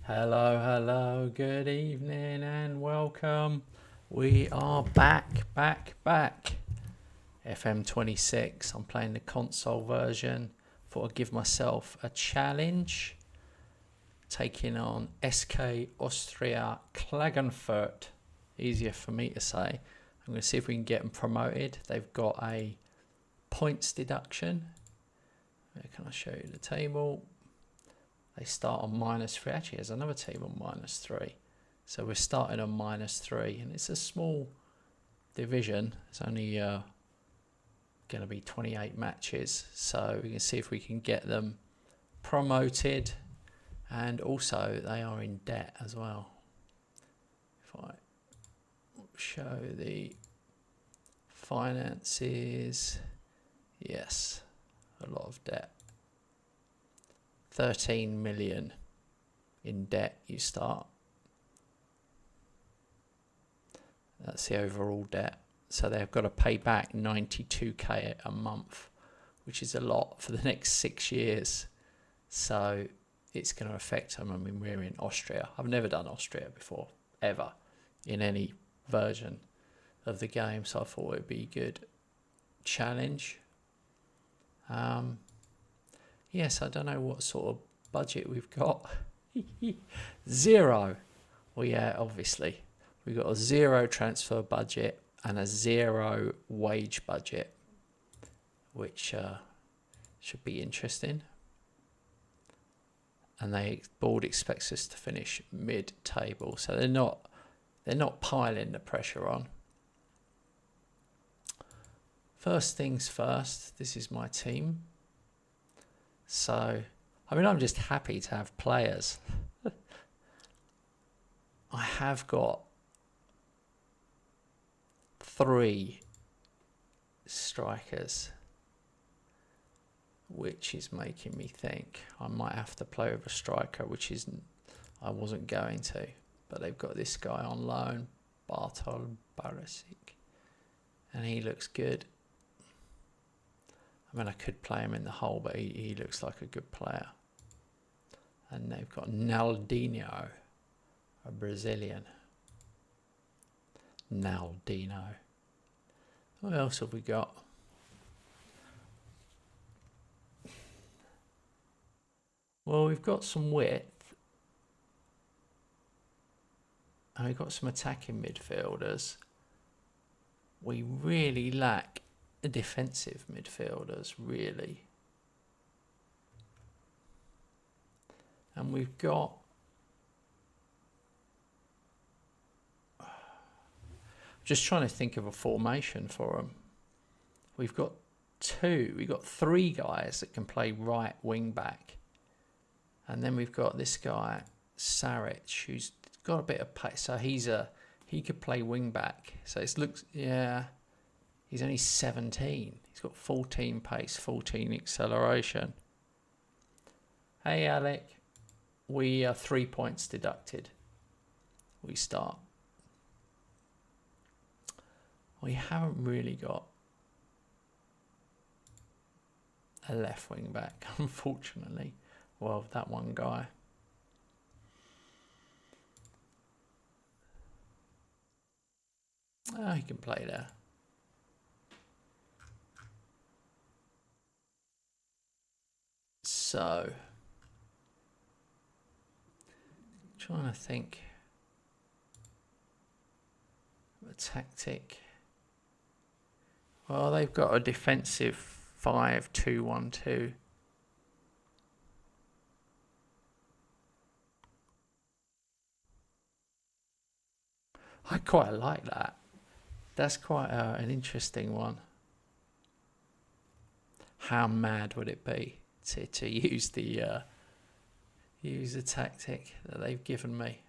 Hello, hello, good evening and welcome. We are back. FM26. I'm playing the console version. Thought I'd give myself a challenge. Taking on SK Austria Klagenfurt. Easier for me to say. I'm going to see if we can get them promoted. They've got a points deduction. Can I show you the table? They start on -3. Actually, there's another team on -3. So we're starting on -3. And it's a small division. It's only going to be 28 matches. So we can see if we can get them promoted. And also, they are in debt as well. If I show the finances. Yes, a lot of debt. 13 million in debt you start. That's the overall debt. So they've got to pay back 92k a month, which is a lot for the next 6 years. So it's going to affect them. I mean, we're in Austria. I've never done Austria before, ever, in any version of the game. So I thought it would be a good challenge. Yes, I don't know what sort of budget we've got. 0. Well, yeah, obviously. We've got a 0 transfer budget and a 0 wage budget, which should be interesting. And the board expects us to finish mid-table, so they're not piling the pressure on. First things first, this is my team. So, I mean, I'm just happy to have players. I have got 3 strikers, which is making me think I might have to play with a striker, which I wasn't going to. But they've got this guy on loan, Bartol Barisic, and he looks good. I mean, I could play him in the hole, but he looks like a good player. And they've got Naldinho, a Brazilian. Naldinho. What else have we got? Well, we've got some width. And we've got some attacking midfielders. We really lack defensive midfielders, really. And we've got just trying to think of a formation for them. We've got 3 guys that can play right wing back, and then we've got this guy Saric, who's got a bit of pace, so he could play wing back. So it looks, yeah. He's only 17. He's got 14 pace, 14 acceleration. Hey, Alec. We are 3 points deducted. We start. We haven't really got a left wing back, unfortunately. Well, that one guy. Oh, he can play there. So, trying to think of a tactic. Well, they've got a defensive 5-2-1-2. I quite like that. That's quite an interesting one. How mad would it be to use the tactic that they've given me?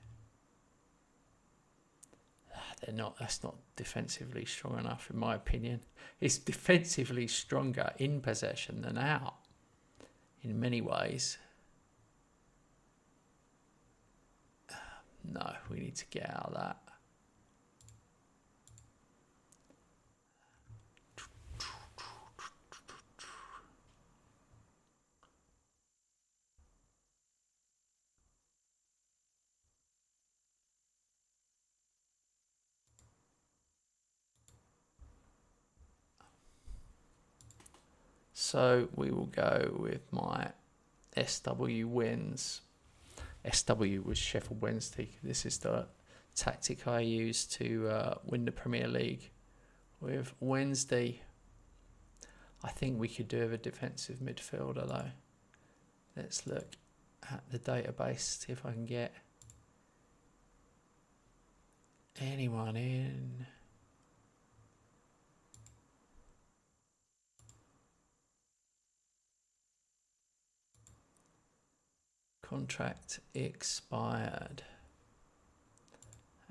That's not defensively strong enough, in my opinion. It's defensively stronger in possession than out, in many ways. No, we need to get out of that. So we will go with my SW wins. SW was Sheffield Wednesday. This is the tactic I use to win the Premier League. With Wednesday, I think we could do with a defensive midfielder though. Let's look at the database, see if I can get anyone in. Contract expired.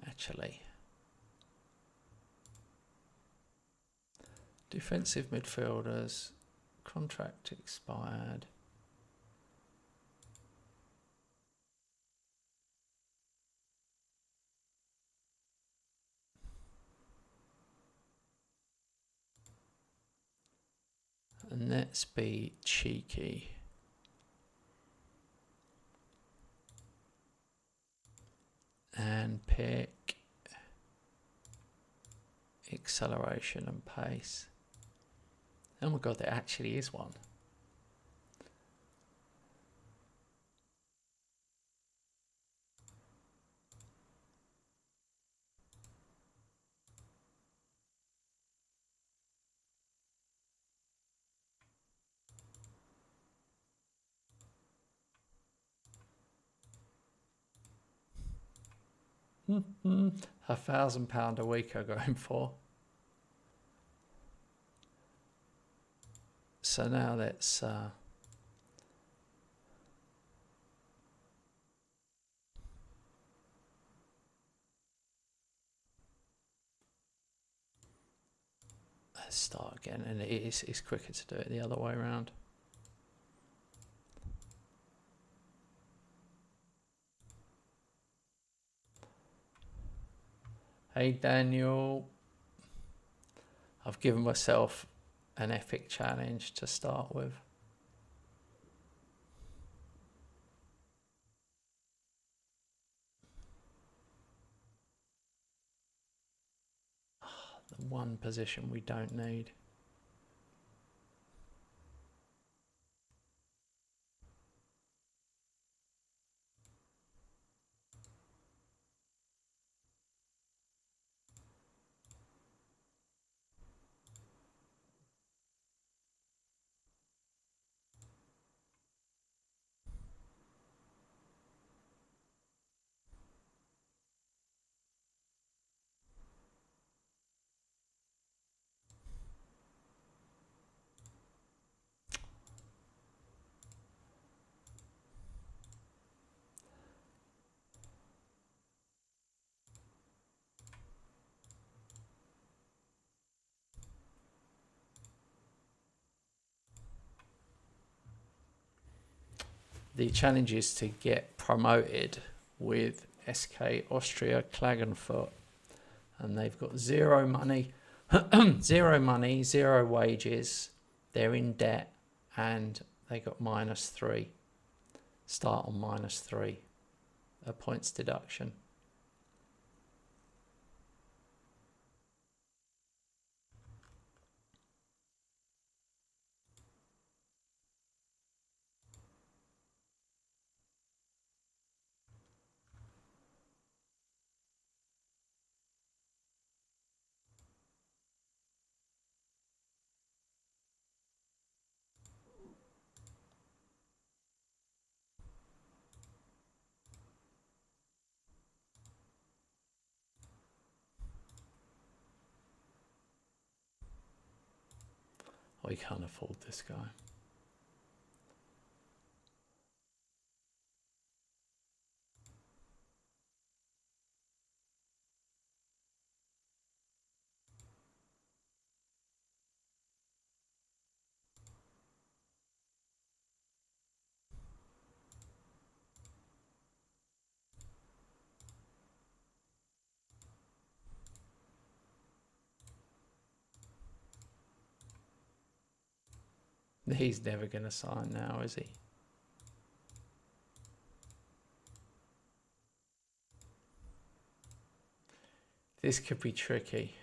Actually, defensive midfielders, contract expired. And let's be cheeky. And pick acceleration and pace. Oh my god, there actually is one. £1,000 a week I'm going for. So now let's start again, and it's quicker to do it the other way around. Hey Daniel, I've given myself an epic challenge to start with. The one position we don't need. The challenge is to get promoted with SK Austria Klagenfurt, and they've got zero money, zero wages. They're in debt, and they got -3. Start on -3, a points deduction. We can't afford this guy. He's never going to sign now, is he? This could be tricky.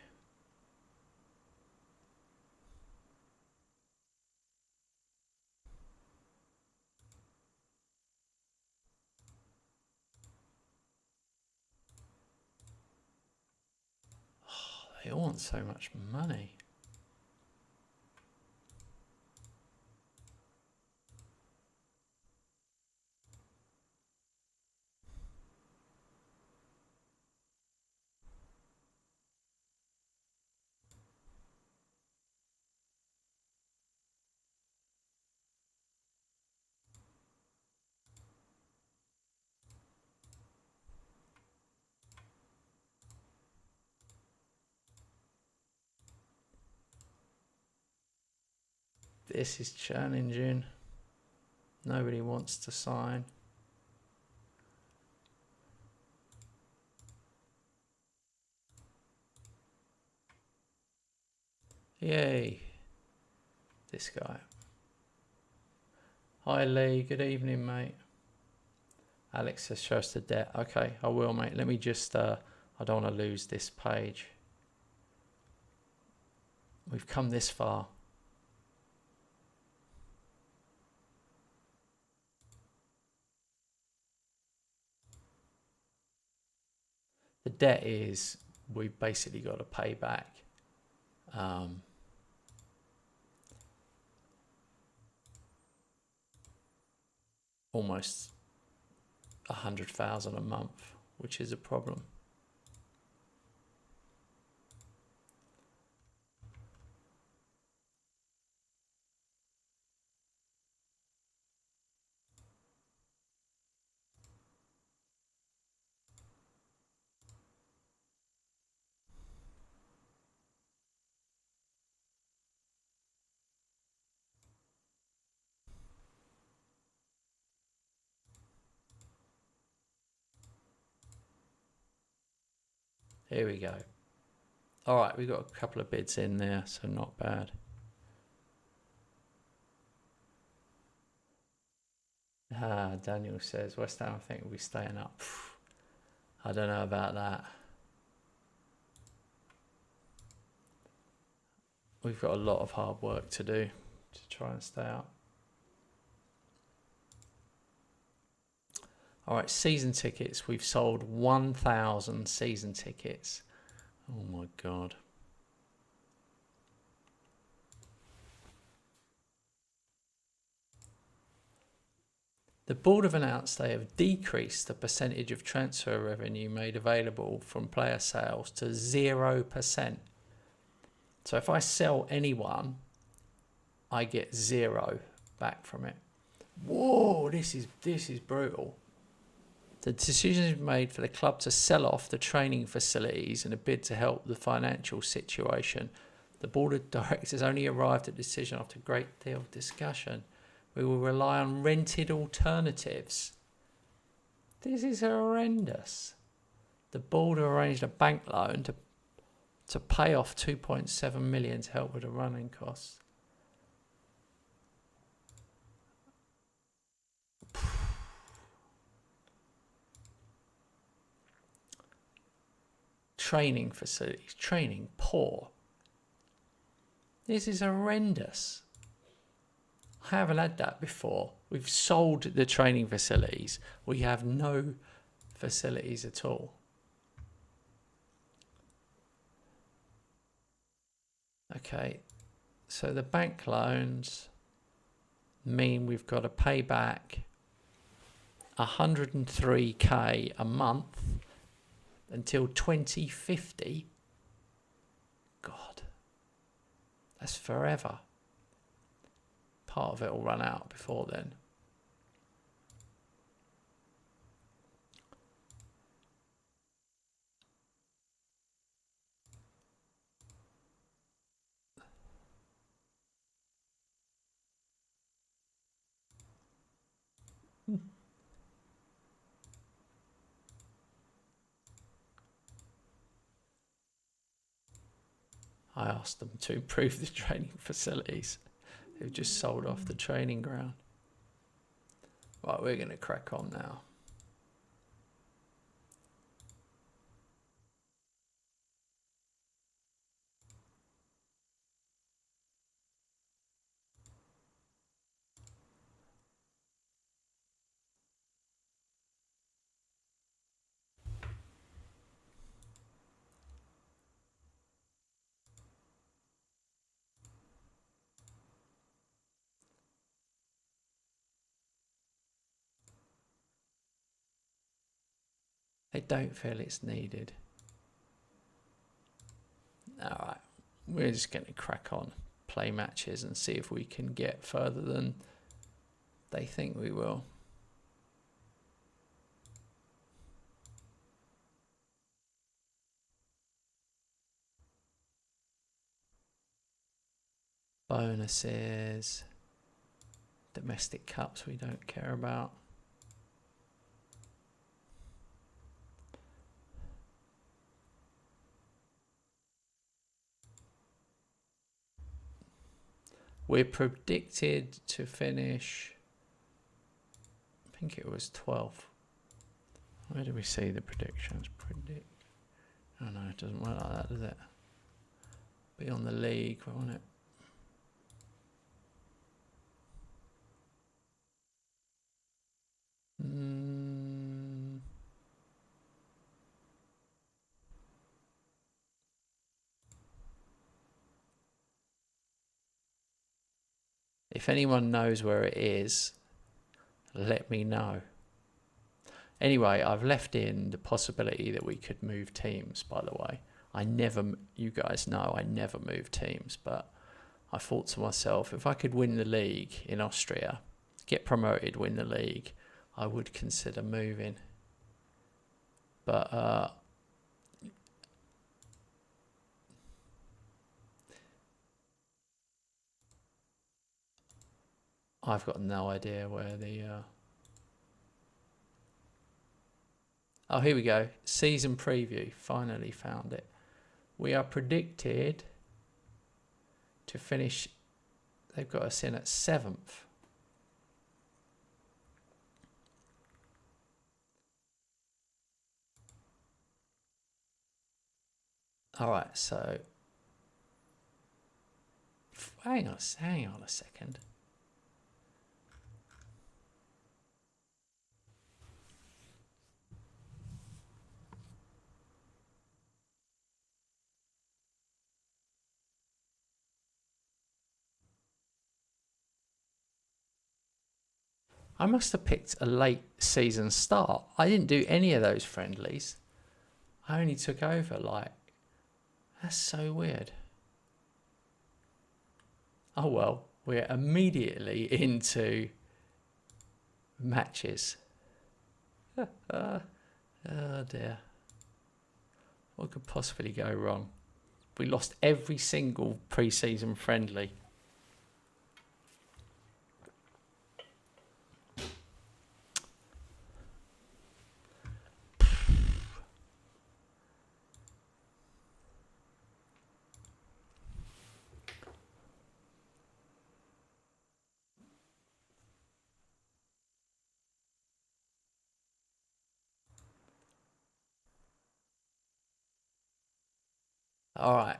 They all want so much money. This is challenging. Nobody wants to sign. Yay. This guy. Hi Lee, good evening mate. Alex says show us the debt. Okay, I will mate. Let me just, I don't want to lose this page. We've come this far. The debt is, we've basically got to pay back almost 100,000 a month, which is a problem. Here we go. All right, we've got a couple of bids in there, so not bad. Daniel says West Ham, I think, will be staying up. I don't know about that. We've got a lot of hard work to do to try and stay up. All right, season tickets. We've sold 1,000 season tickets. Oh my God. The board have announced they have decreased the percentage of transfer revenue made available from player sales to 0%. So if I sell anyone, I get 0 back from it. Whoa, this is brutal. The decision is made for the club to sell off the training facilities in a bid to help the financial situation. The board of directors only arrived at a decision after a great deal of discussion. We will rely on rented alternatives. This is horrendous. The board arranged a bank loan to pay off 2.7 million to help with the running costs. Training facilities, training poor. This is horrendous. I haven't had that before. We've sold the training facilities. We have no facilities at all. Okay, so the bank loans mean we've got to pay back 103k a month until 2050. God, that's forever. Part of it will run out before then. I asked them to improve the training facilities. They've just sold off the training ground. Right, we're going to crack on now. They don't feel it's needed. Alright, we're just going to crack on, play matches and see if we can get further than they think we will. Bonuses, domestic cups we don't care about. We're predicted to finish, I think it was 12th. Where do we see the predictions? Oh no, it doesn't work like that, does it? Be on the league, won't it? If anyone knows where it is, let me know. Anyway, I've left in the possibility that we could move teams, by the way. You guys know I never move teams, but I thought to myself, if I could win the league in Austria, get promoted, win the league, I would consider moving. But I've got no idea where the... Oh, here we go. Season preview. Finally found it. We are predicted to finish... They've got us in at 7th. All right, so... Hang on a second. I must have picked a late season start. I didn't do any of those friendlies. I only took over, like... That's so weird. Oh well, we're immediately into matches. Oh dear. What could possibly go wrong? We lost every single pre-season friendly. All right.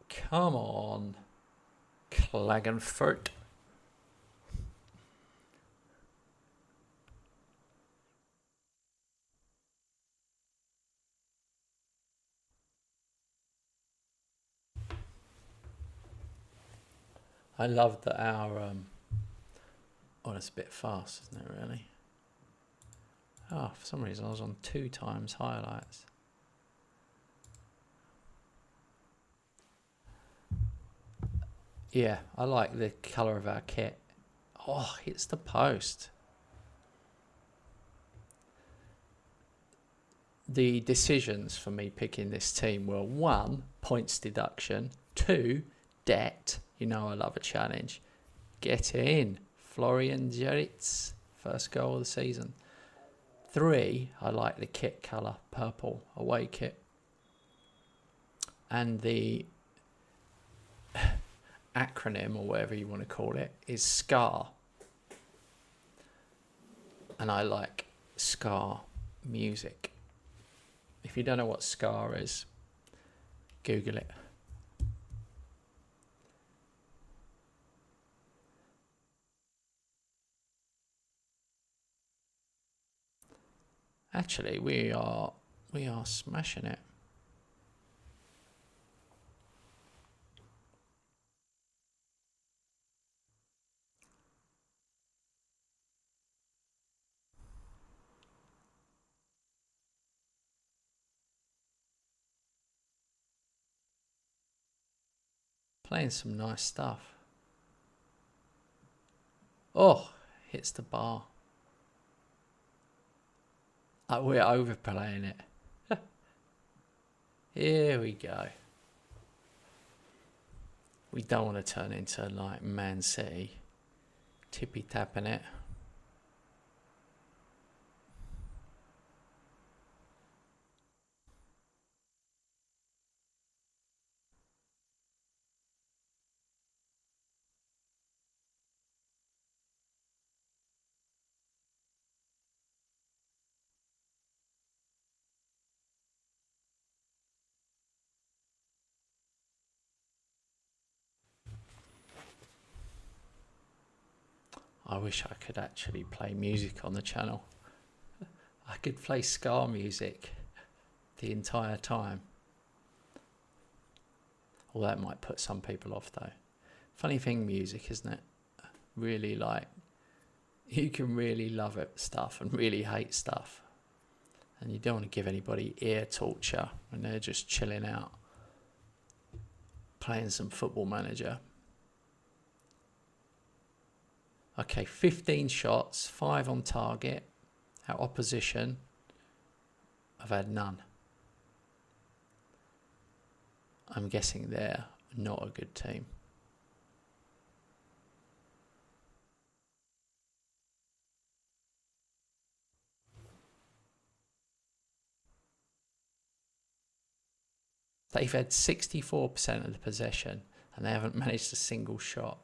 Come on, Klagenfurt. I love that our... Oh, it's a bit fast, isn't it, really? Oh, for some reason I was on 2 times highlights. Yeah, I like the colour of our kit. Oh, hits the post. The decisions for me picking this team were 1, points deduction. 2, debt. You know I love a challenge. Get in. Florian Geritz, first goal of the season. 3, I like the kit colour, purple, away kit. And the acronym, or whatever you want to call it, is SCAR. And I like SCAR music. If you don't know what SCAR is, Google it. Actually, we are smashing it. Playing some nice stuff. Oh, hits the bar. We're overplaying it. Here we go. We don't want to turn into like Man City. Tippy tapping it. I wish I could actually play music on the channel. I could play ska music the entire time. Well, that might put some people off though. Funny thing, music, isn't it? Really, like, you can really love it stuff and really hate stuff. And you don't want to give anybody ear torture when they're just chilling out, playing some Football Manager. Okay, 15 shots, 5 on target. Our opposition, I've had none. I'm guessing they're not a good team. They've had 64% of the possession and they haven't managed a single shot.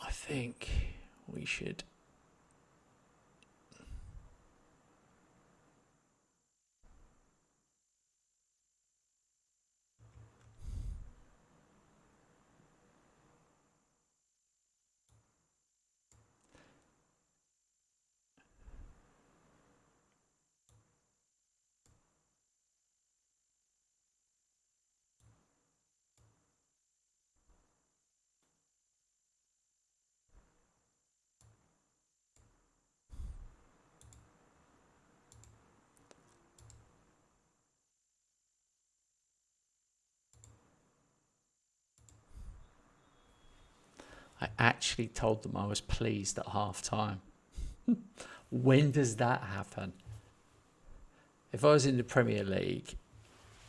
I think we should I actually told them I was pleased at half time. When does that happen? If I was in the Premier League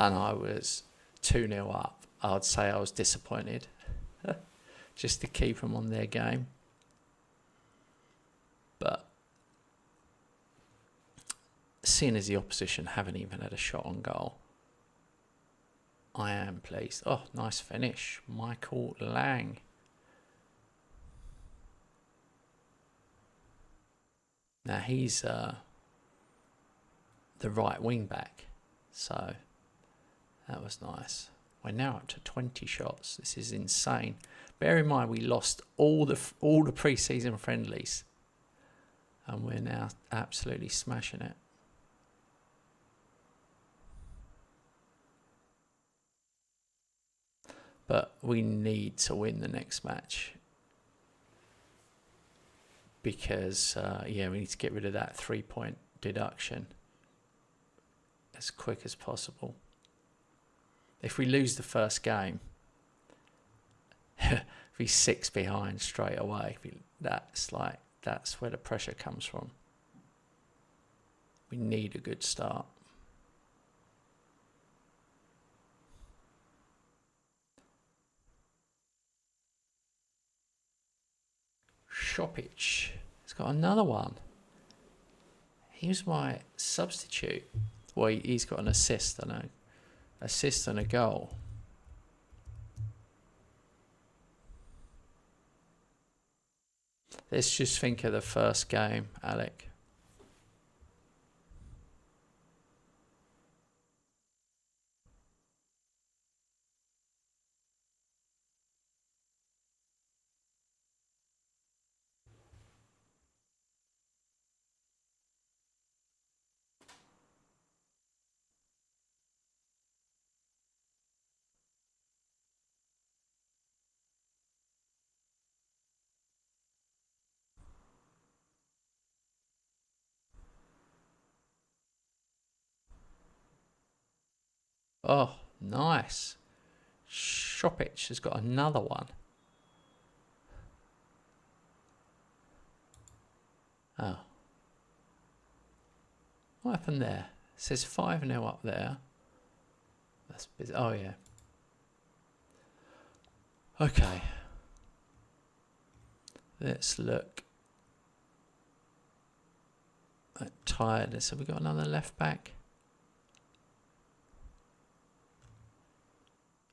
and I was 2-0 up, I'd say I was disappointed. Just to keep them on their game. But seeing as the opposition haven't even had a shot on goal, I am pleased. Oh, nice finish. Michael Lang. Now he's the right wing back, so that was nice. We're now up to 20 shots. This is insane. Bear in mind we lost all the pre-season friendlies, and we're now absolutely smashing it. But we need to win the next match. Because, we need to get rid of that 3-point deduction as quick as possible. If we lose the first game, if we're 6 behind straight away, that's where the pressure comes from. We need a good start. Shoppich. He's got another one. He was my substitute. Well, he's got an assist, I know. Assist and a goal. Let's just think of the first game, Alec. Oh, nice. Shoppich has got another one. Oh. What happened there? It says 5-0 up there. That's busy. Oh, yeah. Okay. Let's look at tiredness. Have we got another left back?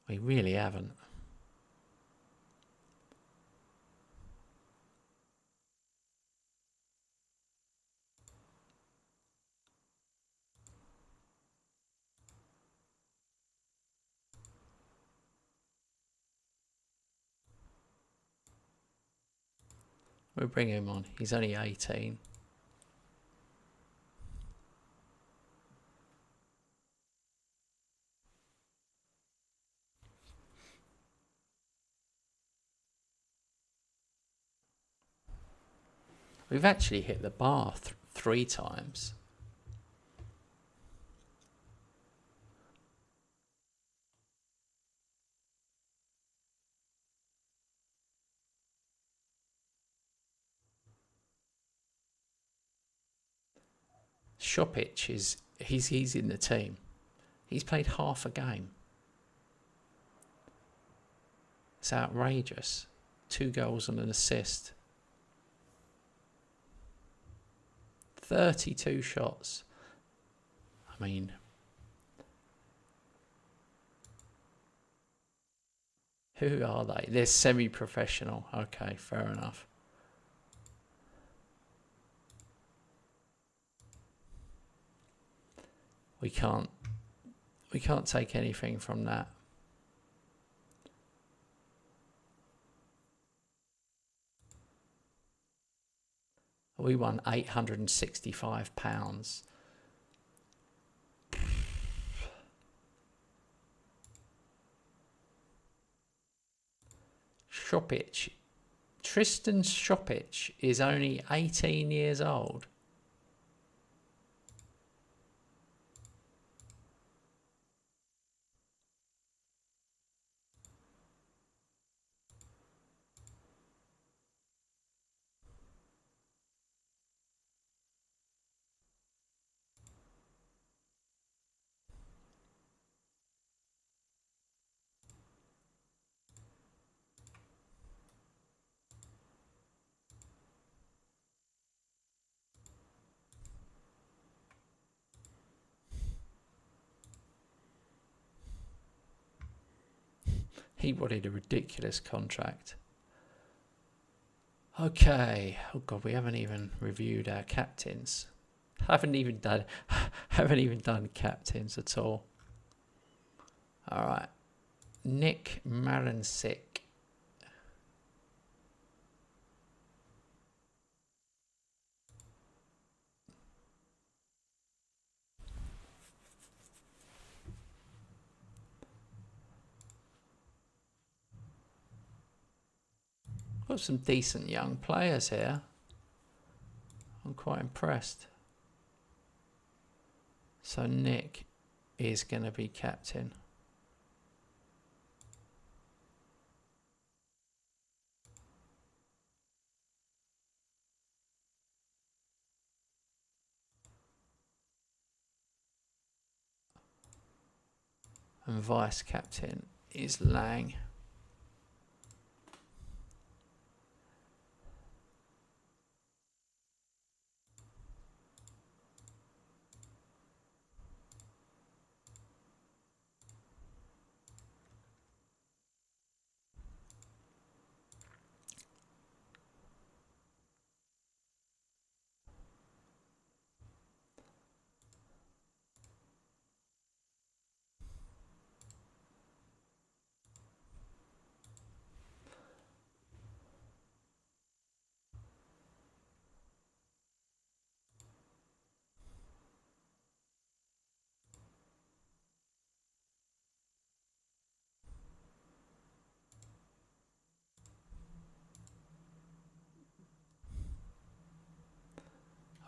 We really haven't. We'll bring him on. He's only 18. We've actually hit the bar 3 times. Shoppich is he's in the team. He's played half a game. It's outrageous. 2 goals and an assist. 32 shots. I mean, who are they? They're semi-professional. Okay, fair enough. We can't take anything from that. We won £865. Shoppich. Tristan Shoppich is only 18 years old. He wanted a ridiculous contract. Okay. Oh God, we haven't even reviewed our captains. Haven't even done captains at all. All right. Nick Marancic. Got some decent young players here. I'm quite impressed. So Nick is going to be captain. And vice captain is Lang.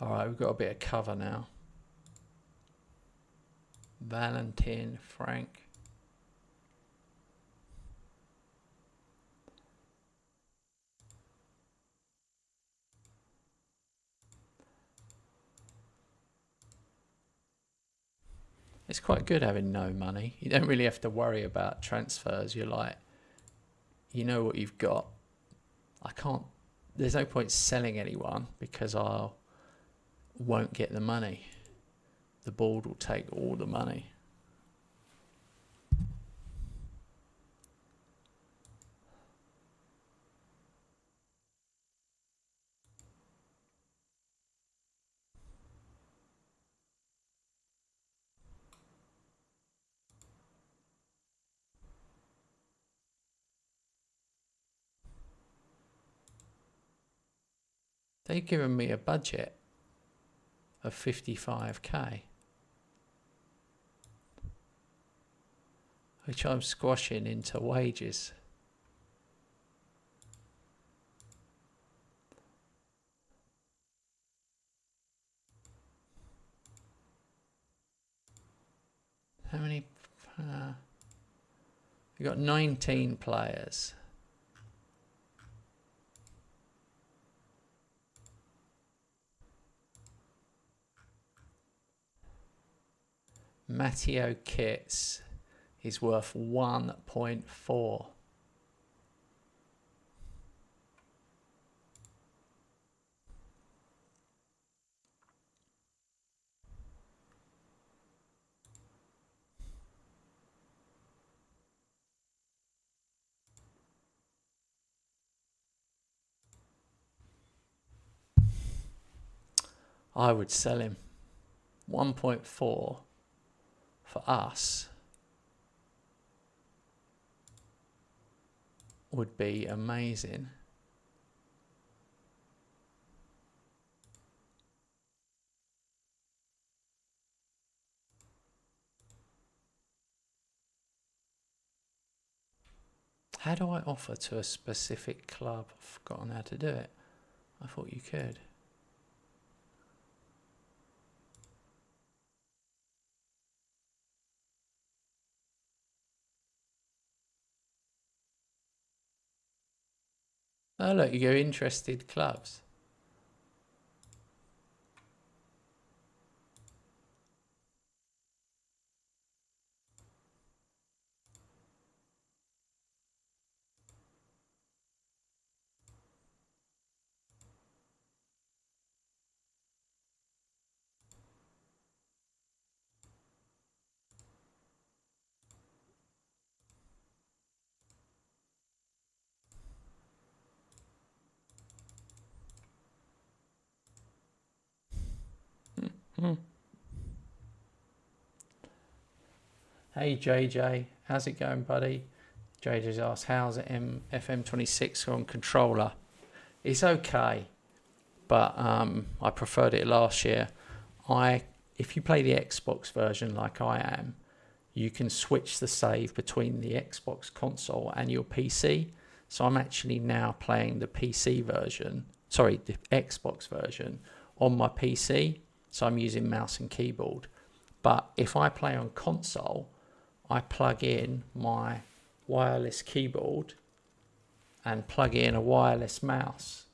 All right, we've got a bit of cover now. Valentin Frank. It's quite good having no money. You don't really have to worry about transfers. You're like, you know what you've got. There's no point selling anyone because I won't get the money. The board will take all the money. They've given me a budget of 55k, which I'm squashing into wages. How many? We've got 19 players. Matteo Kits is worth 1.4. I would sell him. 1.4 for us would be amazing. How do I offer to a specific club? I've forgotten how to do it. I thought you could. Oh look, you go interested clubs. Hey JJ, how's it going, buddy? JJ's asked, how's it FM26 on controller? It's okay, but I preferred it last year. If you play the Xbox version like I am, you can switch the save between the Xbox console and your PC. So I'm actually now playing the PC version, the Xbox version on my PC. So I'm using mouse and keyboard. But if I play on console, I plug in my wireless keyboard and plug in a wireless mouse.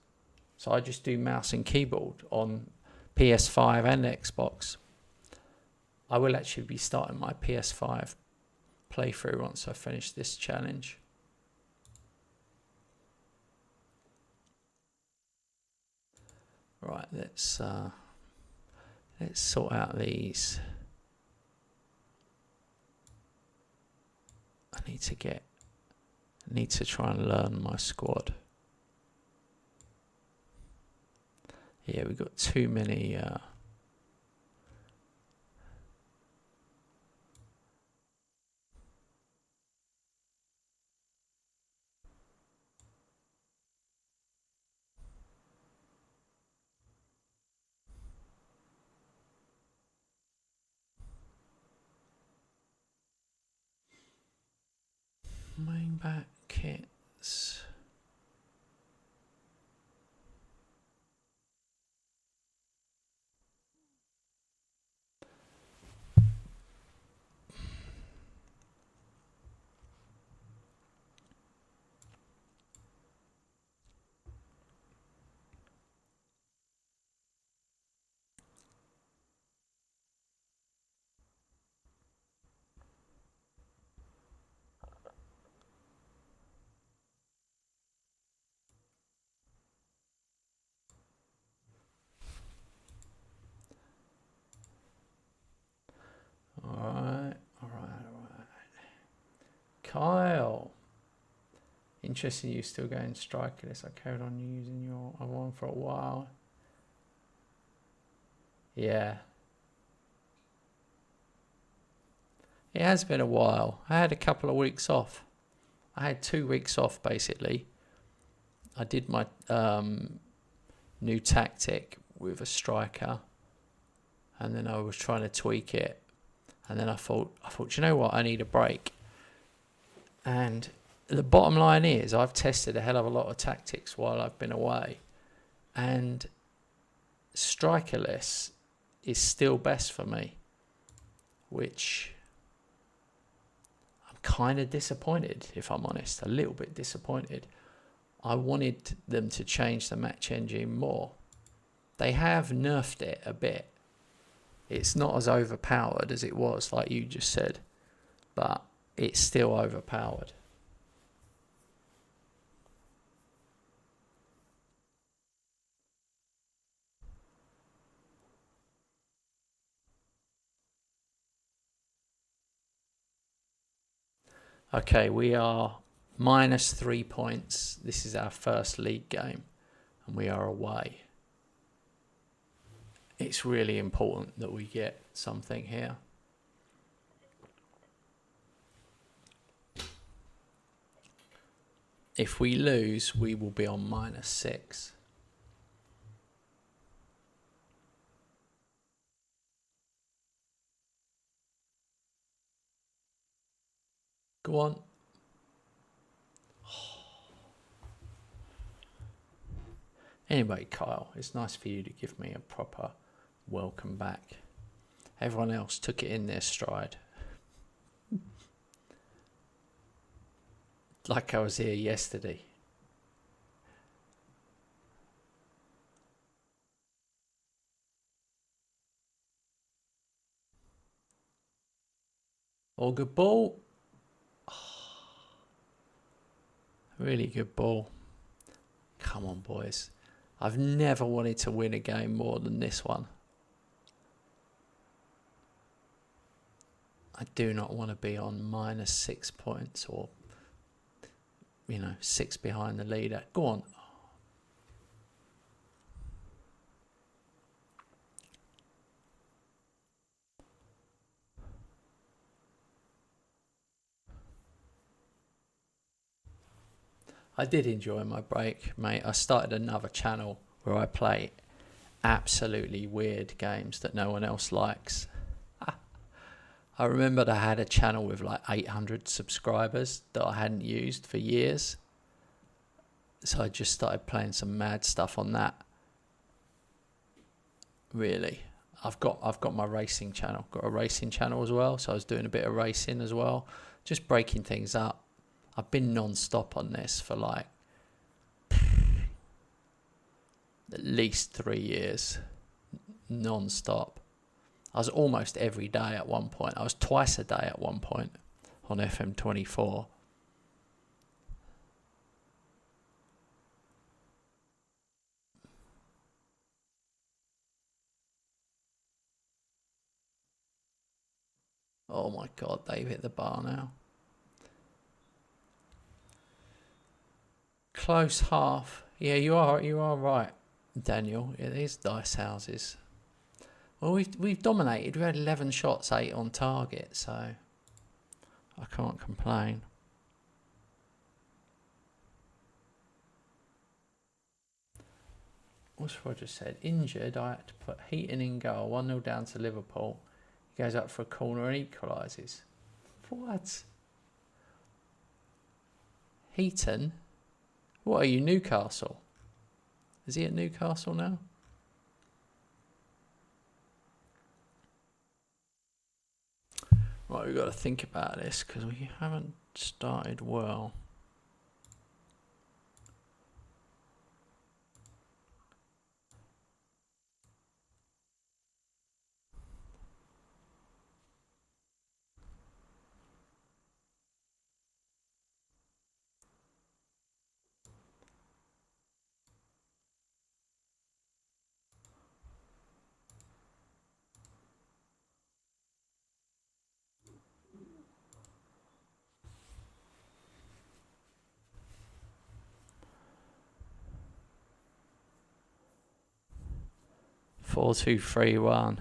So I just do mouse and keyboard on PS5 and Xbox. I will actually be starting my PS5 playthrough once I finish this challenge. Right, let's sort out these. I need to try and learn my squad. Yeah, we've got too many main back kits. Kyle. Interesting you still going strikerless. I carried on using your other one for a while. Yeah. It has been a while. I had a couple of weeks off. I had 2 weeks off basically. I did my new tactic with a striker, and then I was trying to tweak it, and then I thought, you know what, I need a break. And the bottom line is, I've tested a hell of a lot of tactics while I've been away, and strikerless is still best for me, which I'm kind of disappointed, if I'm honest, a little bit disappointed. I wanted them to change the match engine more. They have nerfed it a bit. It's not as overpowered as it was, like you just said, but it's still overpowered. Okay, we are minus 3 points. This is our first league game, and we are away. It's really important that we get something here. If we lose, we will be on minus 6. Go on. Anyway, Kyle, it's nice for you to give me a proper welcome back. Everyone else took it in their stride. Like I was here yesterday. All good ball. Really good ball. Come on, boys. I've never wanted to win a game more than this one. I do not want to be on minus 6 points or, 6 behind the leader. Go on. I did enjoy my break, mate. I started another channel where I play absolutely weird games that no one else likes. I remembered I had a channel with like 800 subscribers that I hadn't used for years. So I just started playing some mad stuff on that. Really. I've got my racing channel. Got a racing channel as well. So I was doing a bit of racing as well. Just breaking things up. I've been non-stop on this for like at least 3 years. Non-stop. I was almost every day at one point. I was twice a day at one point on FM26. Oh my God, they've hit the bar now. Close half. Yeah, you are right, Daniel. It is dice houses. Well, we've dominated. We had 11 shots, 8 on target, so I can't complain. What's Roger said? Injured, I had to put Heaton in goal. 1-0 down to Liverpool. He goes up for a corner and equalises. What? Heaton? What are you, Newcastle? Is he at Newcastle now? Right, we've got to think about this because we haven't started well. 4231.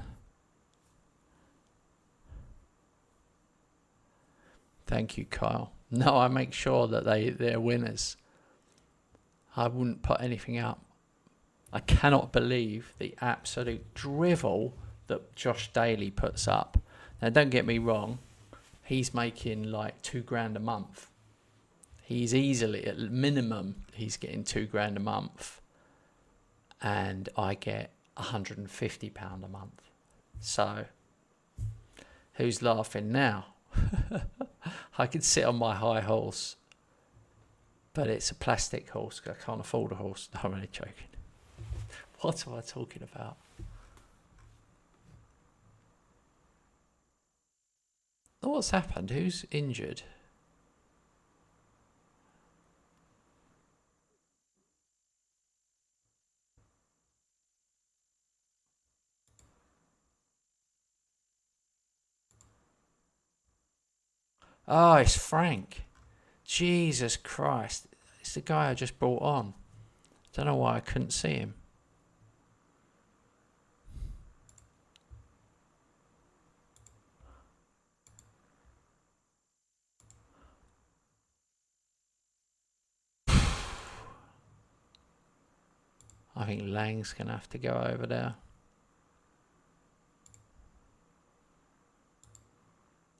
Thank you, Kyle. No, I make sure that they're winners. I wouldn't put anything up. I cannot believe the absolute drivel that Josh Daly puts up. Now, don't get me wrong. He's making like $2,000 a month. He's easily, at minimum, he's getting $2,000 a month. And I get £150 a month. So, who's laughing now? I could sit on my high horse, but it's a plastic horse. I can't afford a horse. No, I'm only joking. What am I talking about? What's happened? Who's injured? Oh, it's Frank. Jesus Christ. It's the guy I just brought on. Don't know why I couldn't see him. I think Lang's going to have to go over there.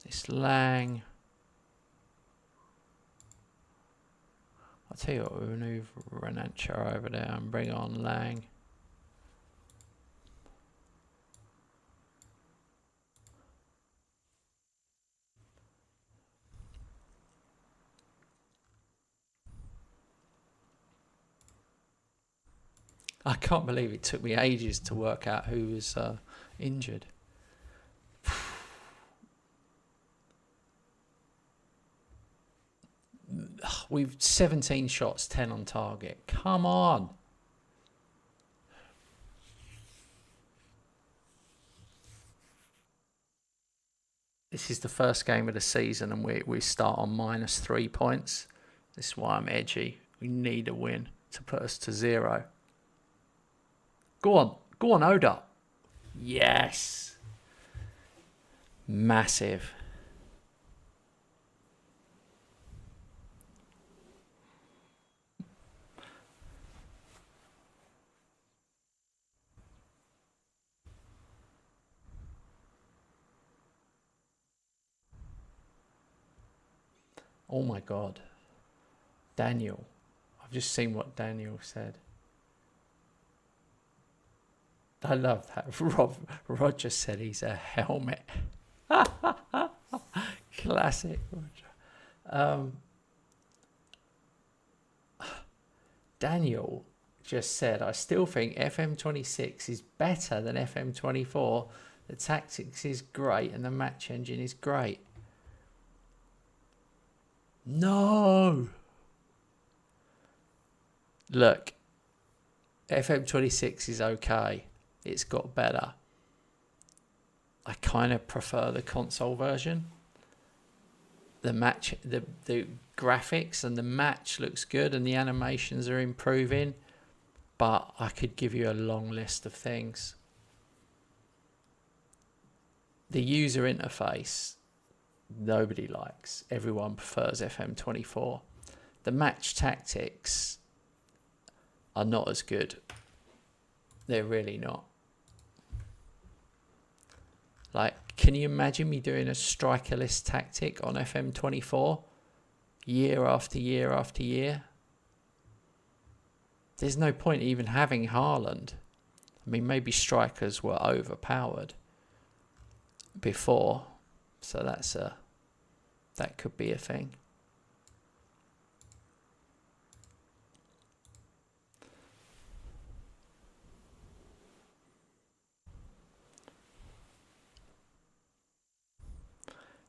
It's Lang. I'll tell you what, we'll move Renancho over there and bring on Lang. I can't believe it took me ages to work out who was injured. We've 17 shots, 10 on target. Come on. This is the first game of the season and we start on -3 points. This is why I'm edgy. We need a win to put us to 0. Go on, Oda. Yes. Massive. Oh my God. Daniel. I've just seen what Daniel said. I love that. Roger said he's a helmet. Classic Roger. Daniel just said, I still think FM26 is better than FM24. The tactics is great and the match engine is great. No. Look, FM26 is okay. It's got better. I kind of prefer the console version. The match, the graphics and the match looks good and the animations are improving, but I could give you a long list of things. The user interface, nobody likes. Everyone prefers FM24. The match tactics are not as good. They're really not. Like, can you imagine me doing a strikerless tactic on FM24 year after year after year? There's no point even having Haaland. I mean, maybe strikers were overpowered before, so that could be a thing.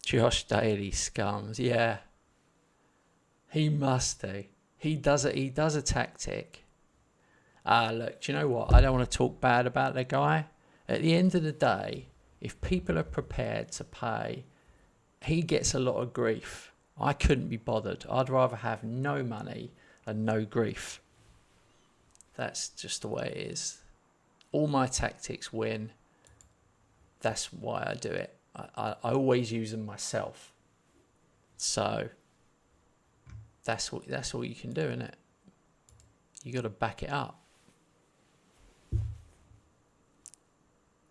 Josh Daly scums, yeah. He must do. He does a tactic. Look, do you know what? I don't want to talk bad about the guy. At the end of the day, if people are prepared to pay, he gets a lot of grief. I couldn't be bothered. I'd rather have no money and no grief. That's just the way it is. All my tactics win. That's why I do it. I always use them myself. So that's all you can do, isn't it? You got to back it up.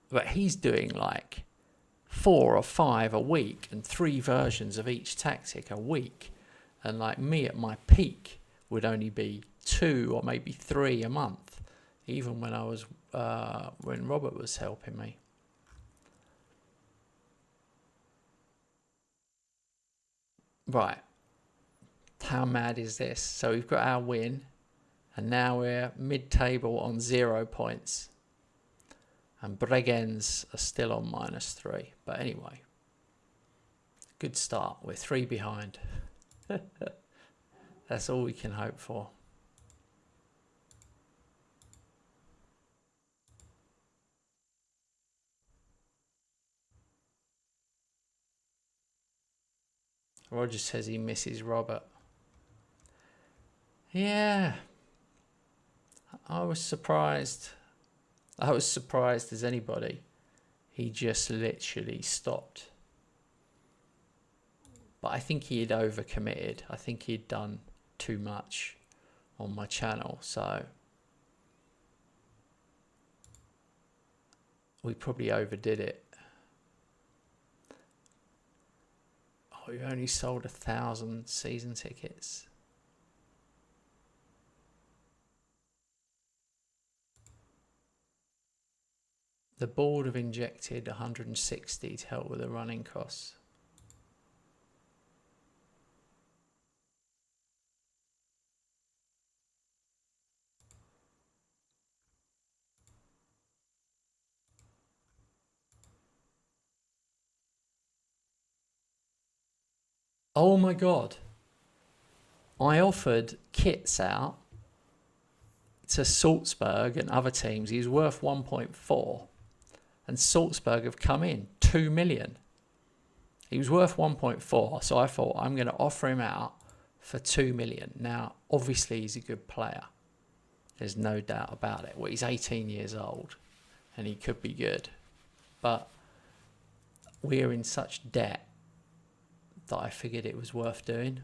But he's doing like 4 or 5 a week and 3 versions of each tactic a week. And like me at my peak would only be 2 or maybe 3 a month, even when I was when Robert was helping me. Right. How mad is this? So we've got our win, and now we're mid-table on 0 points. And Bregenz are still on -3. But anyway, good start. We're 3 behind. That's all we can hope for. Roger says he misses Robert. Yeah. I was surprised as anybody. He just literally stopped. But I think he had overcommitted. I think he'd done too much on my channel. So we probably overdid it. Oh, we only sold 1,000 season tickets. The board have injected 160 to help with the running costs. Oh my God. I offered kits out to Salzburg and other teams. He was worth 1.4. And Salzburg have come in 2 million. He was worth 1.4. So I thought, I'm going to offer him out for 2 million. Now, obviously, he's a good player. There's no doubt about it. Well, he's 18 years old and he could be good. But we're in such debt that I figured it was worth doing.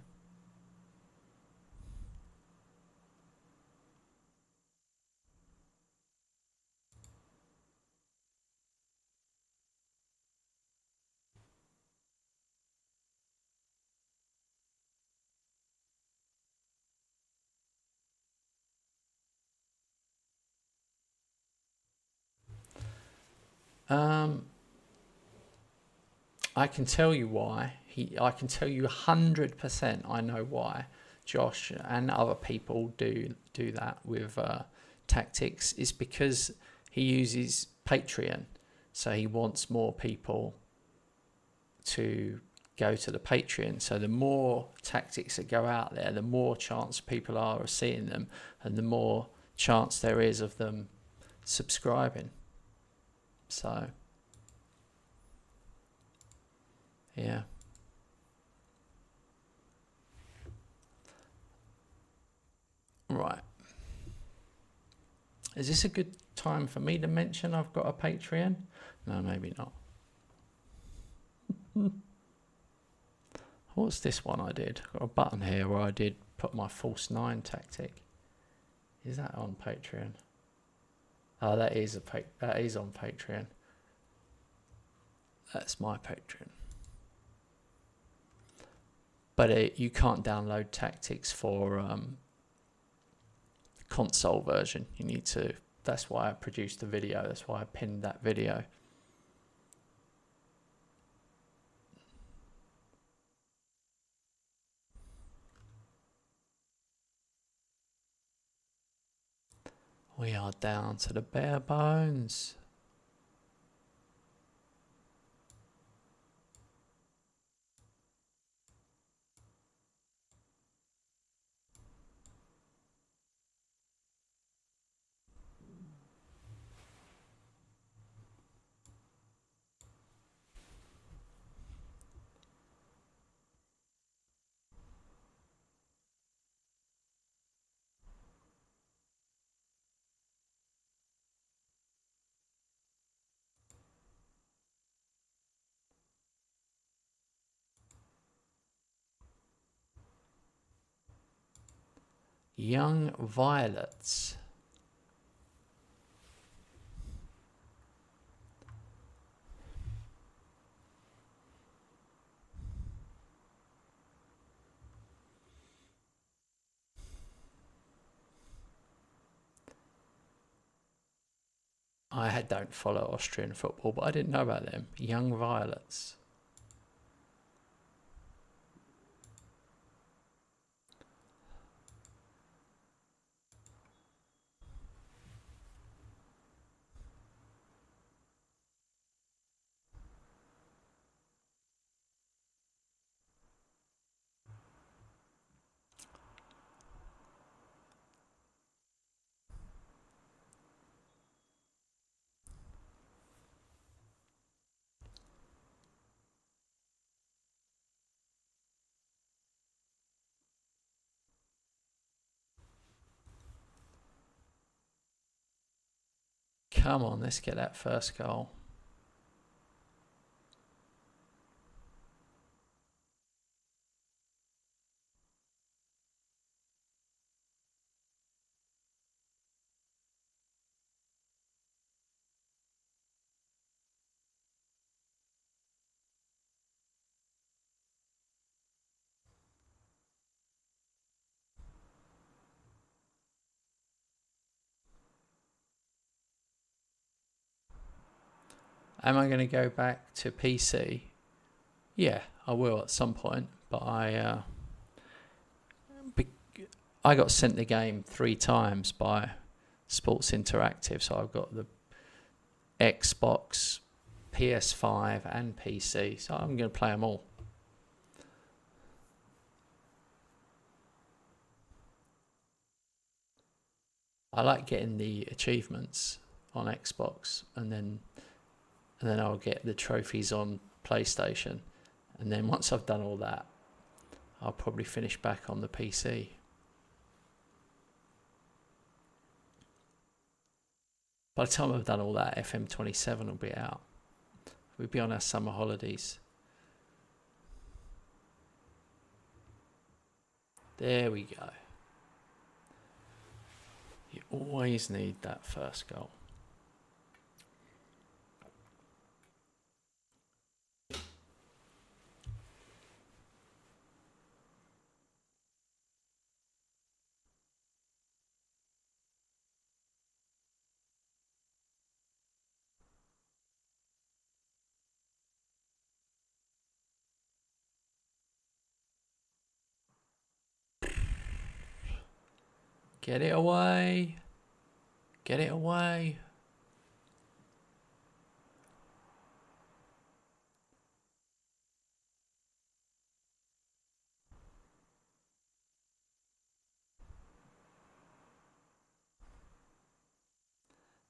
I can tell you why. I can tell you 100% I know why Josh and other people do that with tactics. It's because he uses Patreon. So he wants more people to go to the Patreon. So the more tactics that go out there, the more chance people are of seeing them, and the more chance there is of them subscribing. So yeah. Right. Is this a good time for me to mention I've got a Patreon? No, maybe not. What's this one I did? I've got a button here where I did put my false 9 tactic. Is that on Patreon? Oh, that is on Patreon. That's my Patreon. But you can't download tactics for console version. You need to. That's why I produced the video. That's why I pinned that video. We are down to the bare bones. Young Violets. I don't follow Austrian football, but I didn't know about them. Young Violets. Come on, let's get that first goal. Am I going to go back to PC? Yeah, I will at some point, but I got sent the game 3 times by Sports Interactive, so I've got the Xbox, PS5 and PC, so I'm going to play them all. I like getting the achievements on Xbox, and then I'll get the trophies on PlayStation, and then once I've done all that, I'll probably finish back on the PC. By the time I've done all that, FM27 will be out. We'll be on our summer holidays. There we go. You always need that first goal. Get it away. Get it away.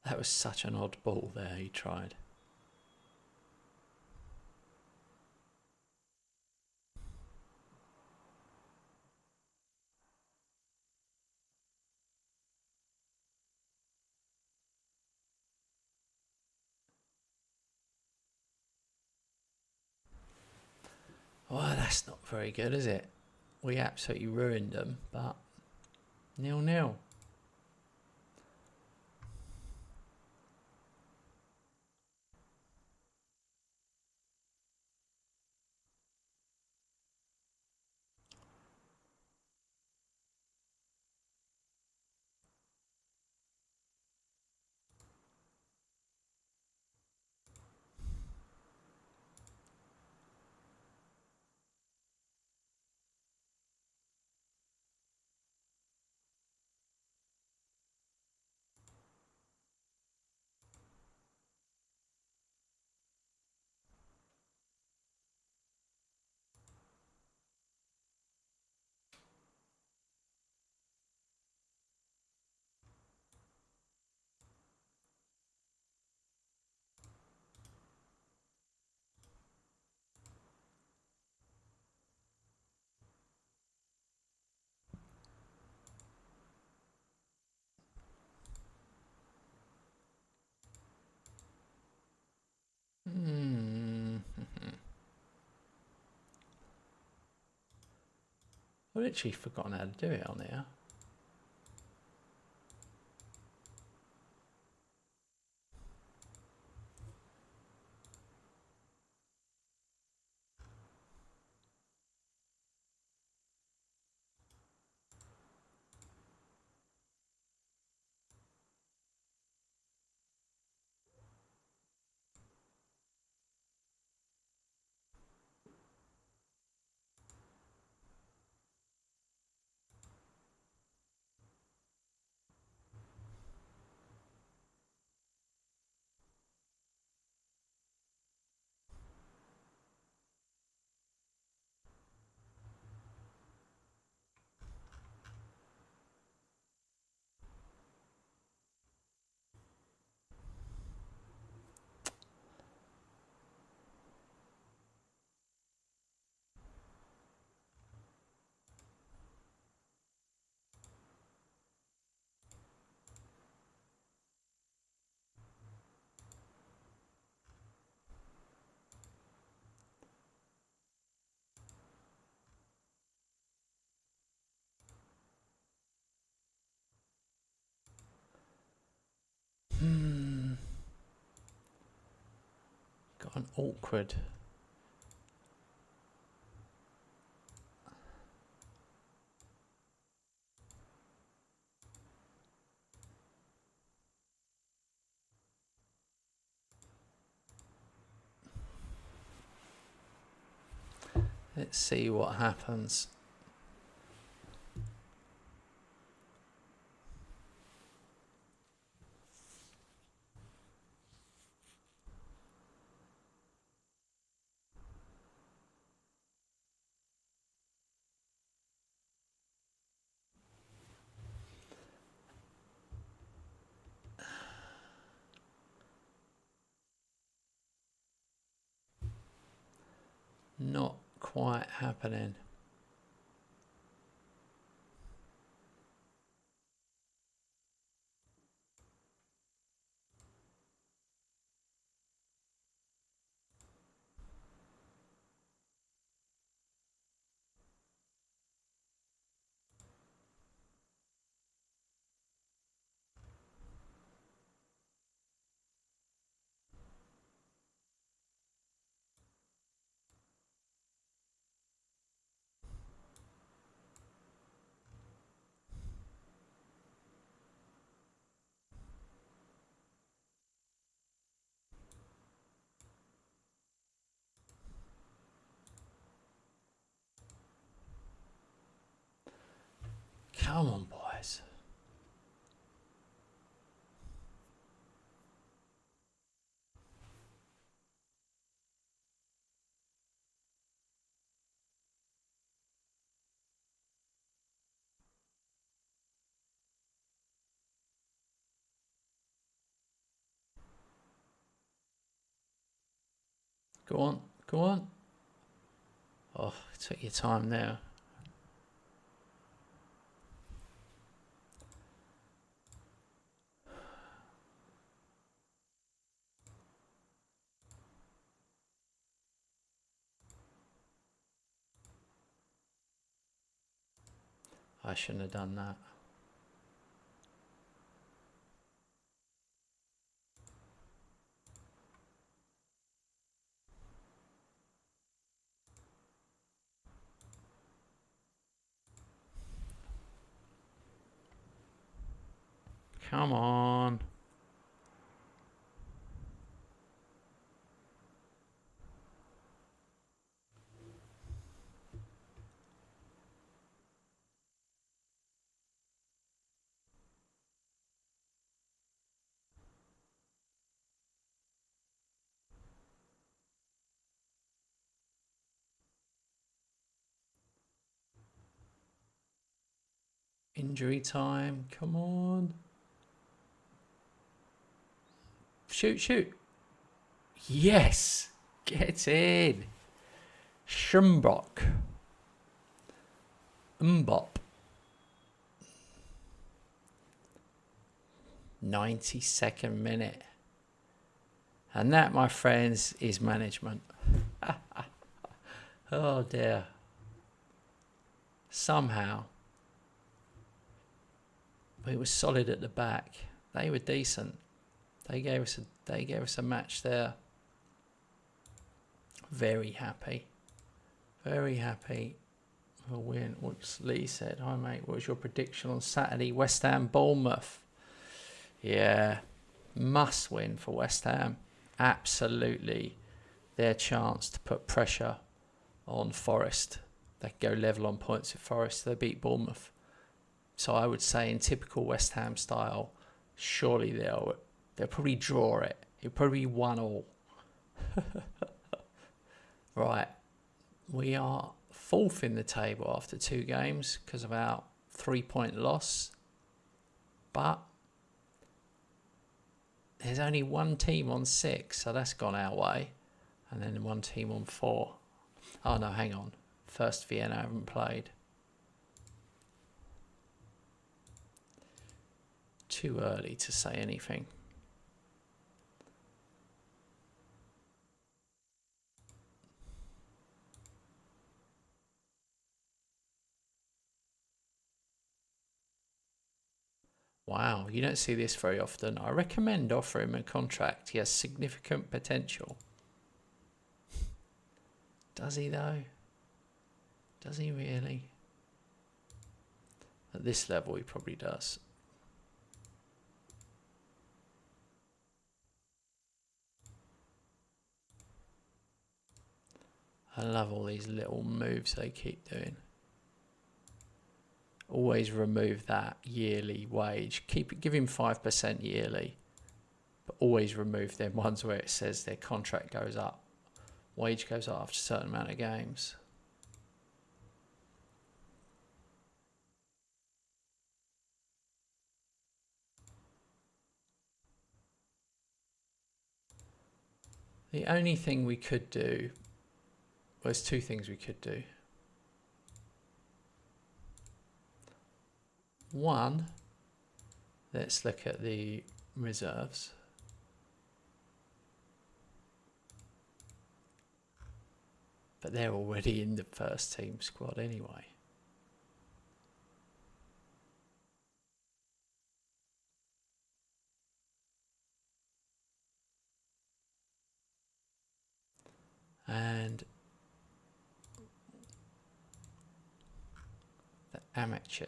That was such an odd ball there he tried. Well, that's not very good, is it? We absolutely ruined them, but 0-0. I've literally forgotten how to do it on here. Got an awkward. Let's see what happens. Not quite happening. Come on, boys. Go on, go on. Oh, took your time there. I shouldn't have done that. Come on. Injury time. Come on. Shoot, shoot. Yes. Get in. Schumbrock. Mbop. 92nd minute. And that, my friends, is management. Oh dear. Somehow. We were solid at the back. They were decent. They gave us a match there. Very happy. Very happy. A win. What's Lee said? Hi mate, what was your prediction on Saturday? West Ham Bournemouth. Yeah. Must win for West Ham. Absolutely. Their chance to put pressure on Forest. They go level on points with Forest. They beat Bournemouth. So I would say in typical West Ham style, surely they'll probably draw it. It'll probably be 1-1. Right. We are fourth in the table after 2 games because of our 3-point loss. But there's only one team on 6, so that's gone our way. And then one team on 4. Oh no, hang on. First Vienna haven't played. Too early to say anything. Wow, you don't see this very often. I recommend offering him a contract. He has significant potential. Does he though? Does he really? At this level, he probably does. I love all these little moves they keep doing. Always remove that yearly wage. Give him 5% yearly, but always remove them ones where it says their contract goes up, wage goes up after a certain amount of games. The only thing we could do, well, there's two things we could do. One, let's look at the reserves. But they're already in the first team squad anyway. And the amateur.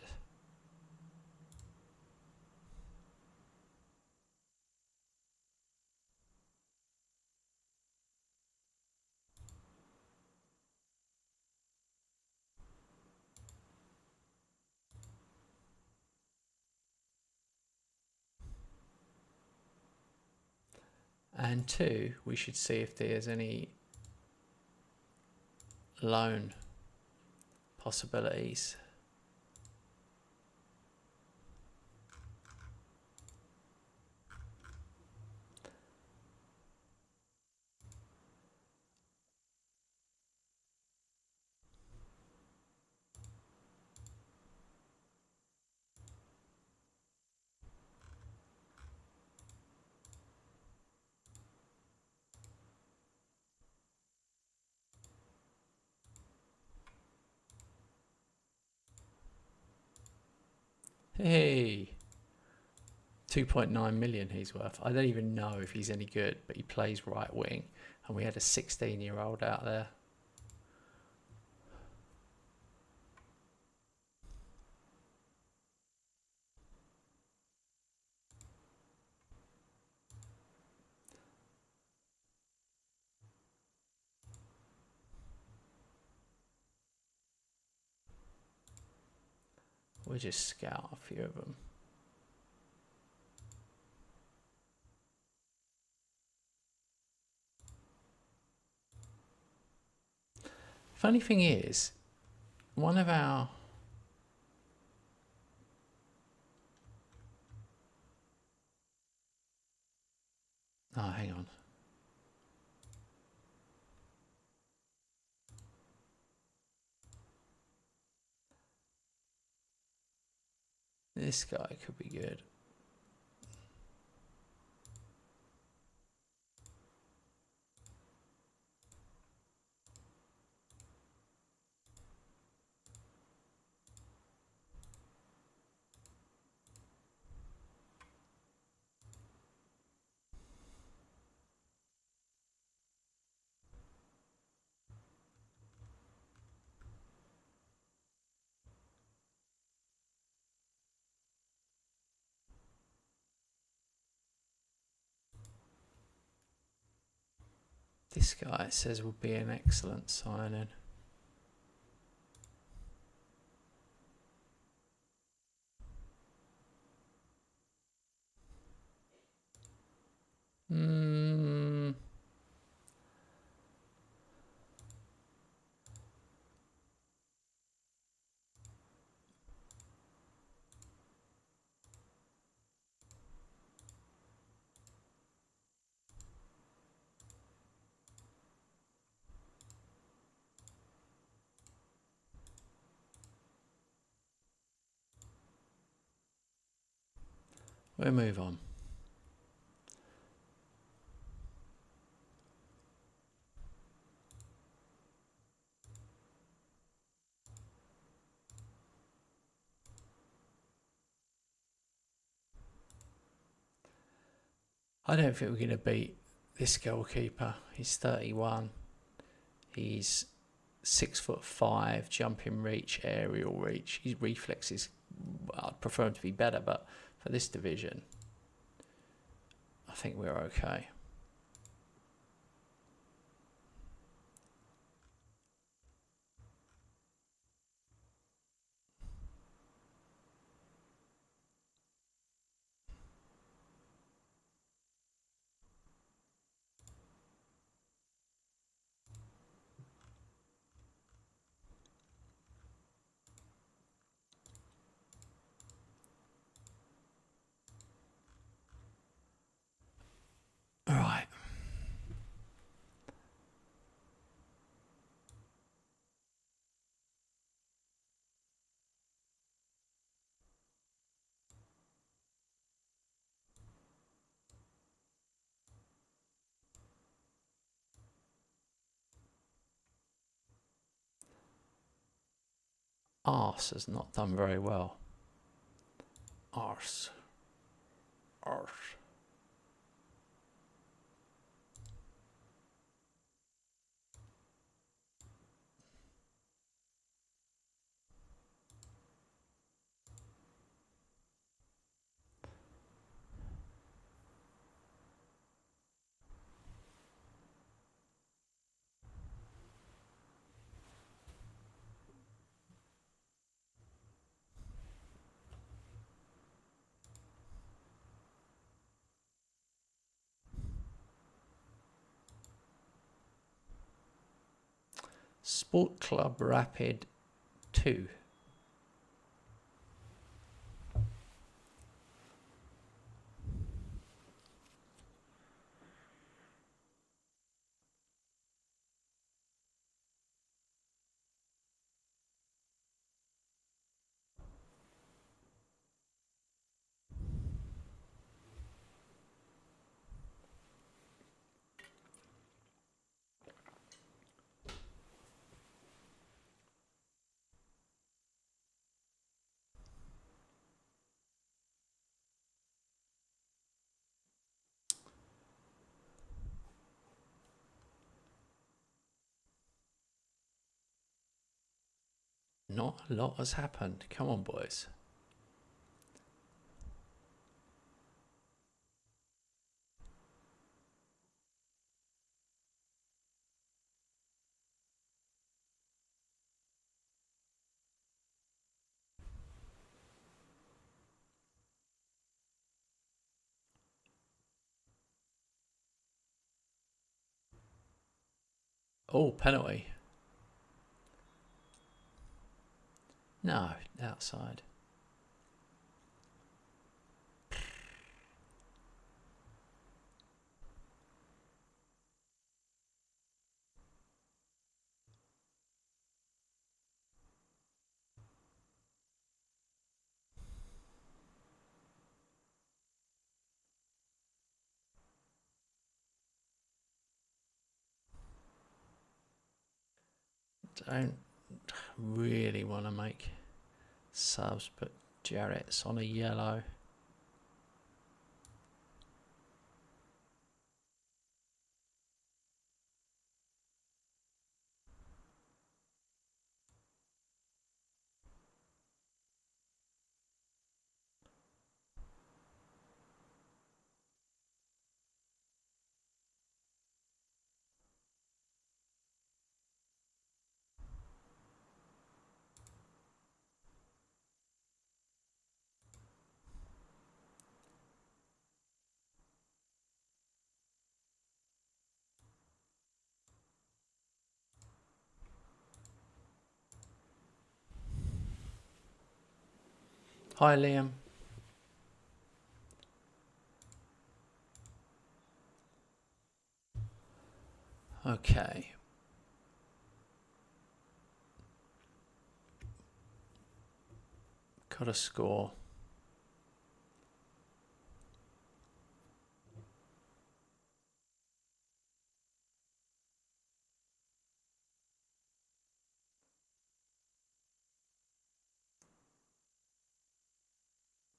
And two, we should see if there's any loan possibilities. Hey, 2.9 million he's worth. I don't even know if he's any good, but he plays right wing, and we had a 16-year-old out there. We'll just scout a few of them. Funny thing is, one of our... Oh, hang on. This guy could be good. This guy, it says, will be an excellent signing. We'll move on. I don't think we're going to beat this goalkeeper. He's 31. He's 6'5", jumping reach, aerial reach. His reflexes, I'd prefer him to be better, but for this division, I think we're okay. All right. Arse has not done very well. Arse. Arse. Sport Club Rapid 2. Not a lot has happened. Come on, boys. Oh, penalty. No, outside. Don't really want to make subs, but Jarrett's on a yellow. Hi, Liam. Okay. Got a score.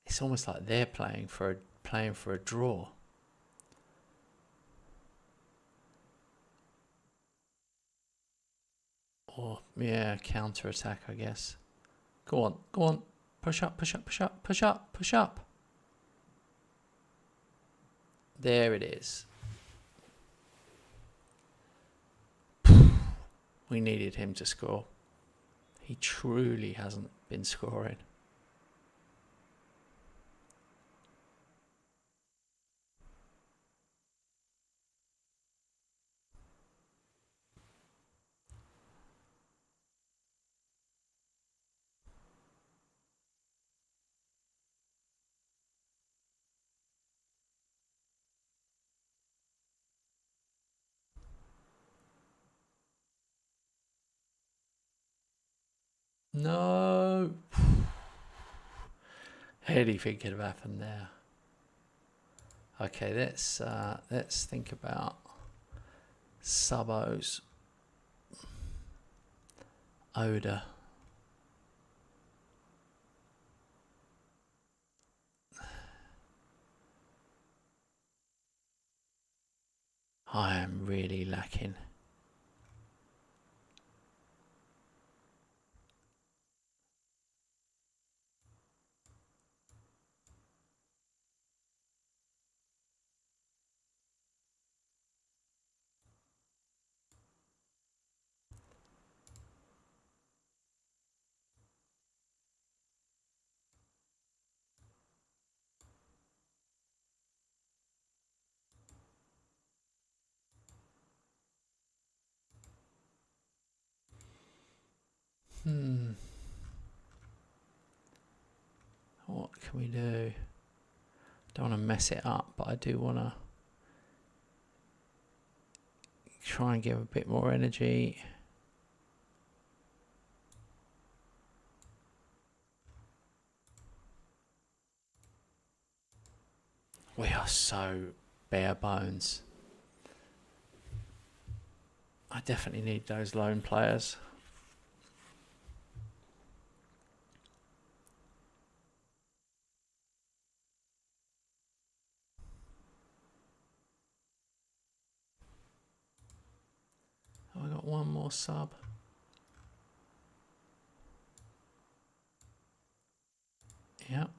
It's almost like they're playing for a draw. Or, yeah, counter-attack, I guess. Go on, go on. Push up, push up, push up, push up, push up. There it is. We needed him to score. He truly hasn't been scoring. No. Anything could have happened there. Okay, let's think about Subos. Oda. I am really lacking. What can we do? Don't want to mess it up, but I do want to try and give a bit more energy. We are so bare bones. I definitely need those lone players. Have I got one more sub? Yep.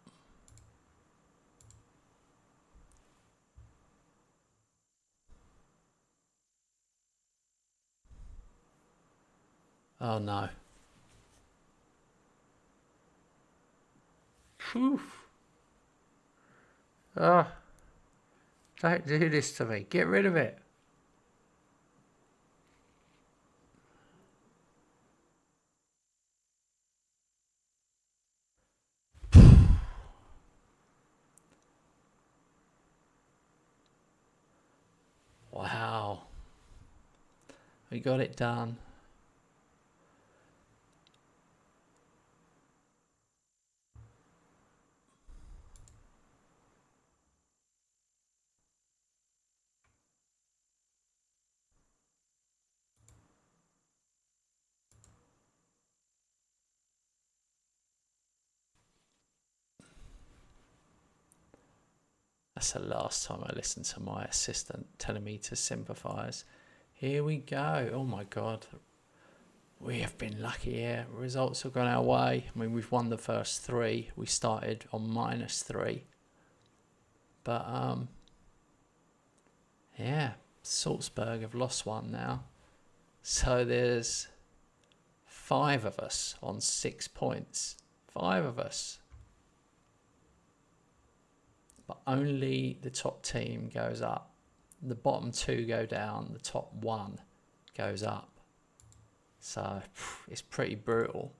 Oh no. Whew. Oh, don't do this to me. Get rid of it. Wow. We got it done. That's the last time I listened to my assistant telling me to sympathise. Here we go. Oh my God. We have been lucky here. Results have gone our way. I mean, we've won the first 3. We started on -3. But, yeah, Salzburg have lost one now. So there's 5 of us on 6 points. 5 of us. But only the top team goes up. The bottom 2 go down. The top 1 goes up. So it's pretty brutal.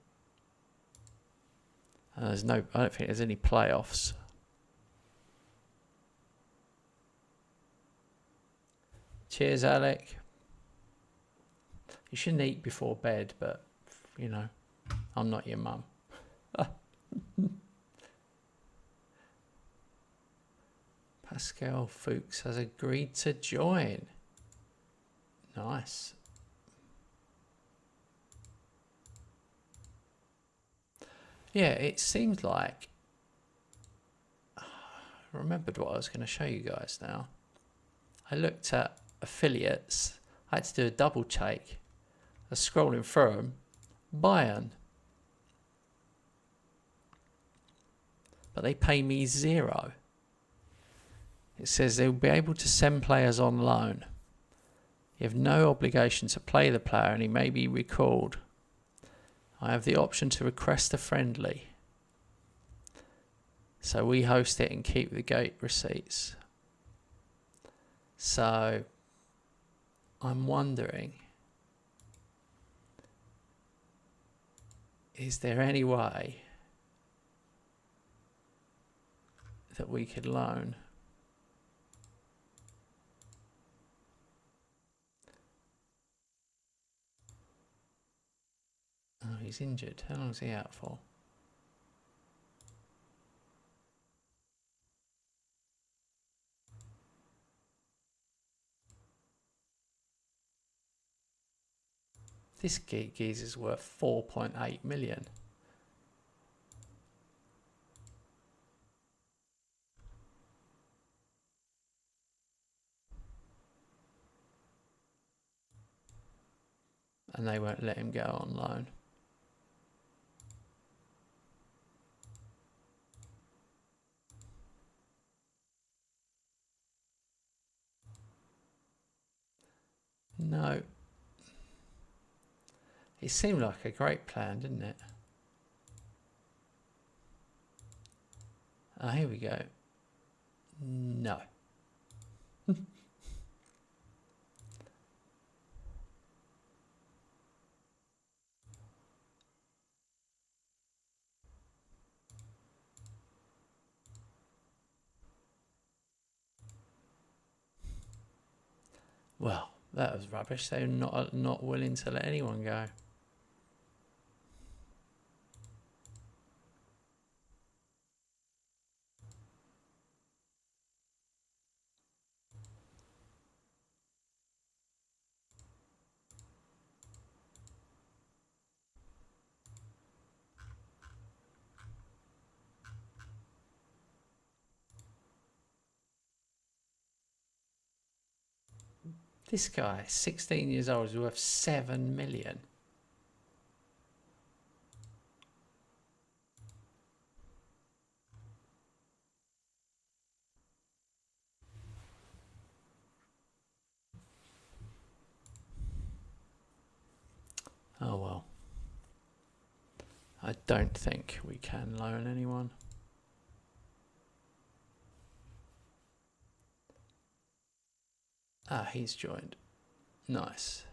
And I don't think there's any playoffs. Cheers, Alec. You shouldn't eat before bed, but you know, I'm not your mum. Pascal Fuchs has agreed to join. Nice. Yeah, it seemed like I remembered what I was going to show you guys now. I looked at affiliates. I had to do a double take. scrolling through them. Bayern. But they pay me 0. It says they'll be able to send players on loan. You have no obligation to play the player and he may be recalled. I have the option to request a friendly. So we host it and keep the gate receipts. So I'm wondering, is there any way that we could loan? Oh, he's injured. How long is he out for? This geezer's worth 4.8 million. And they won't let him go on loan. No. It seemed like a great plan, didn't it? Oh, here we go. No. Well, that was rubbish. They're not willing to let anyone go. This guy, 16 years old, is worth 7 million. Oh well. I don't think we can loan anyone. Ah, he's joined. Nice.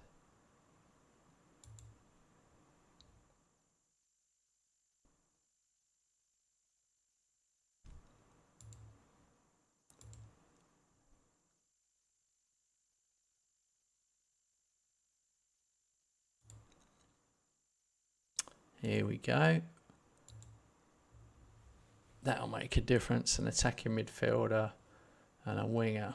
Here we go. That'll make a difference. An attacking midfielder and a winger.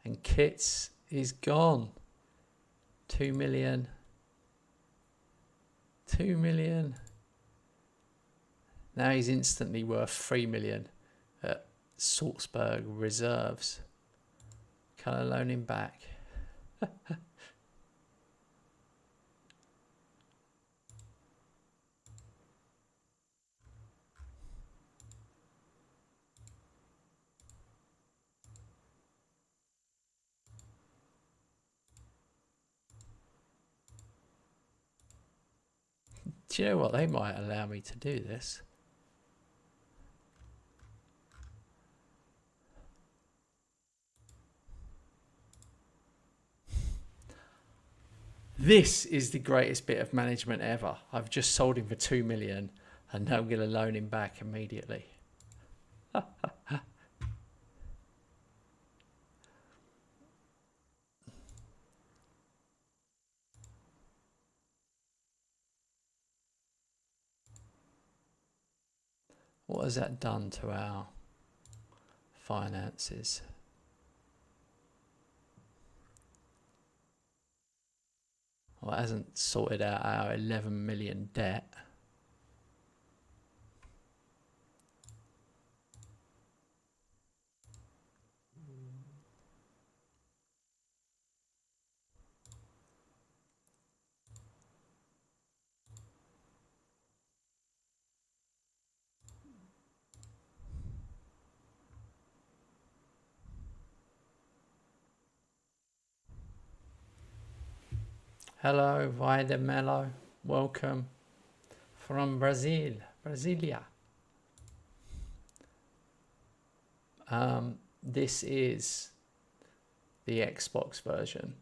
And Kits is gone. 2 million. 2 million. Now he's instantly worth 3 million at Salzburg reserves. Can I loan him back? Do you know what? They might allow me to do this. This is the greatest bit of management ever. I've just sold him for 2 million and now I'm going to loan him back immediately. What has that done to our finances? Well, it hasn't sorted out our 11 million debt. Hello, Vida Mello. Welcome from Brasilia. This is the Xbox version,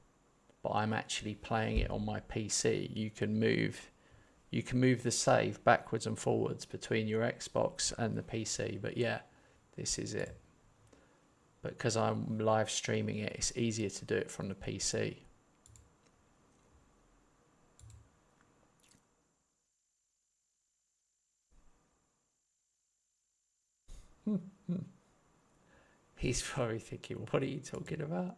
but I'm actually playing it on my PC. You can move the save backwards and forwards between your Xbox and the PC. But yeah, this is it. But because I'm live streaming it, it's easier to do it from the PC. He's probably thinking, what are you talking about?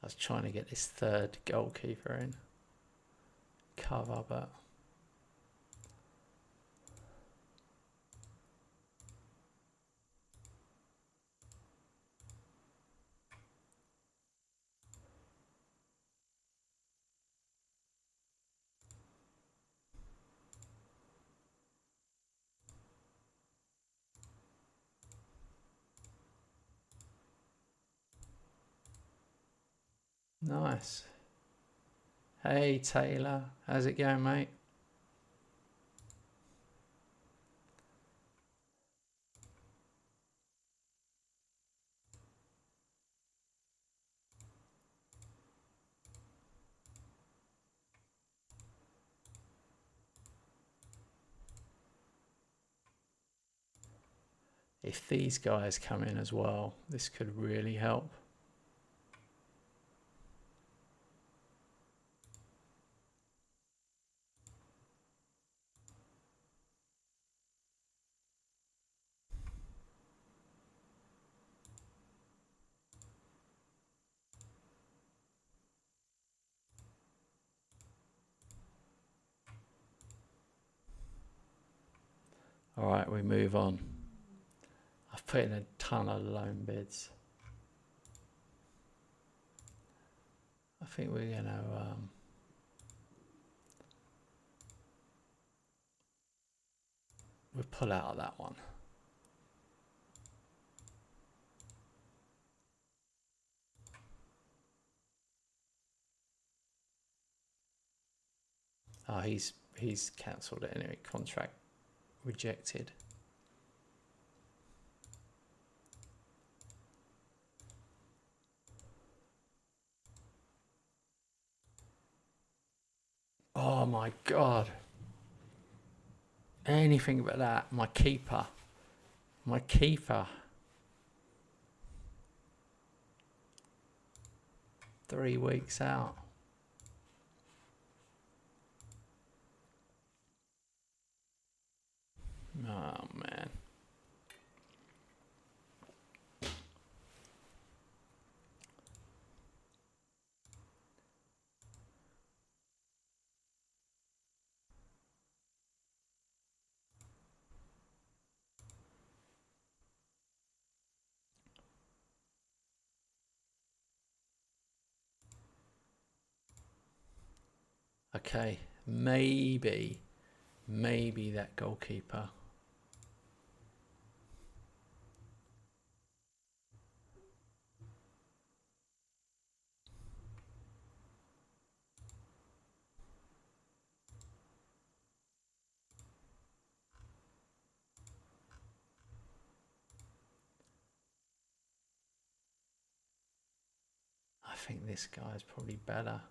I was trying to get this third goalkeeper in cover, but nice. Hey Taylor, how's it going, mate? If these guys come in as well, this could really help. All right, we move on. I've put in a ton of loan bids. I think we're going to... we'll pull out of that one. Oh, he's cancelled it anyway. Contract rejected. Oh my God. Anything but that. My keeper. 3 weeks out. Oh man. Okay, maybe that goalkeeper. I think this guy's probably better.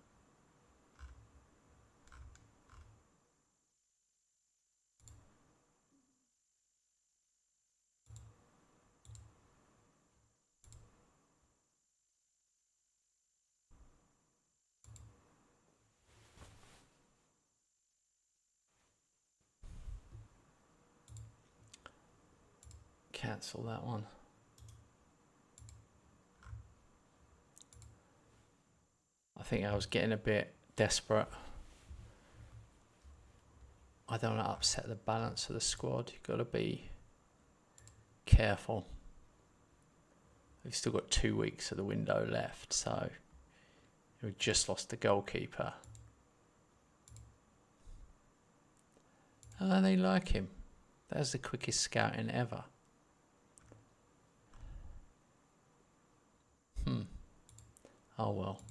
Cancel that one. I think I was getting a bit desperate. I don't want to upset the balance of the squad. You've got to be careful. We've still got 2 weeks of the window left, so we've just lost the goalkeeper. Oh, they like him. That was the quickest scouting ever. Oh well.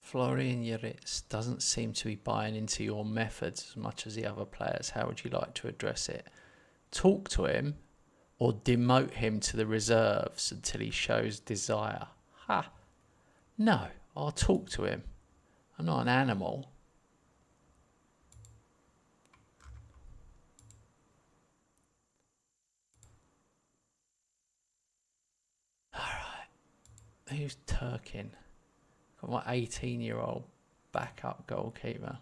Florian Yaritz doesn't seem to be buying into your methods as much as the other players. How would you like to address it? Talk to him or demote him to the reserves until he shows desire. Ha! No, I'll talk to him. I'm not an animal. Alright. Who's Turkin? Got my 18-year-old backup goalkeeper.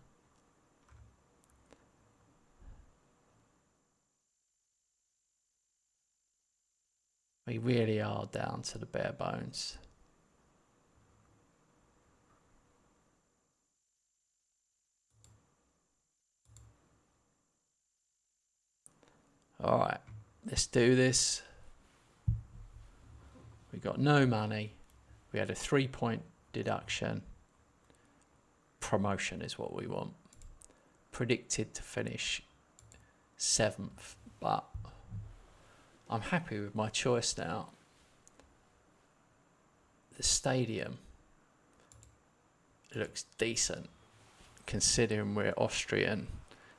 We really are down to the bare bones. Alright, let's do this. We got no money. We had a 3-point deduction. Promotion is what we want. Predicted to finish 7th, but I'm happy with my choice now. The stadium looks decent considering we're Austrian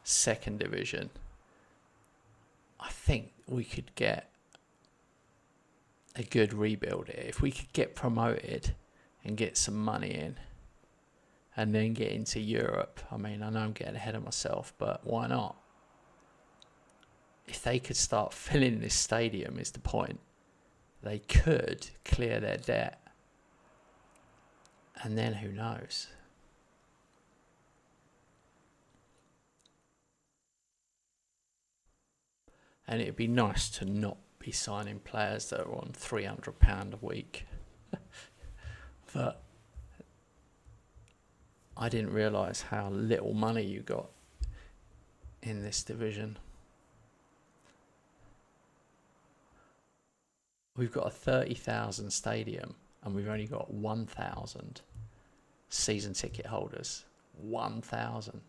2nd division. I think we could get a good rebuild here. If we could get promoted and get some money in and then get into Europe. I mean, I know I'm getting ahead of myself, but why not? If they could start filling this stadium is the point. They could clear their debt. And then who knows? And it'd be nice to not be signing players that are on £300 a week. But I didn't realise how little money you got in this division. We've got a 30,000 stadium and we've only got 1,000 season ticket holders. 1,000.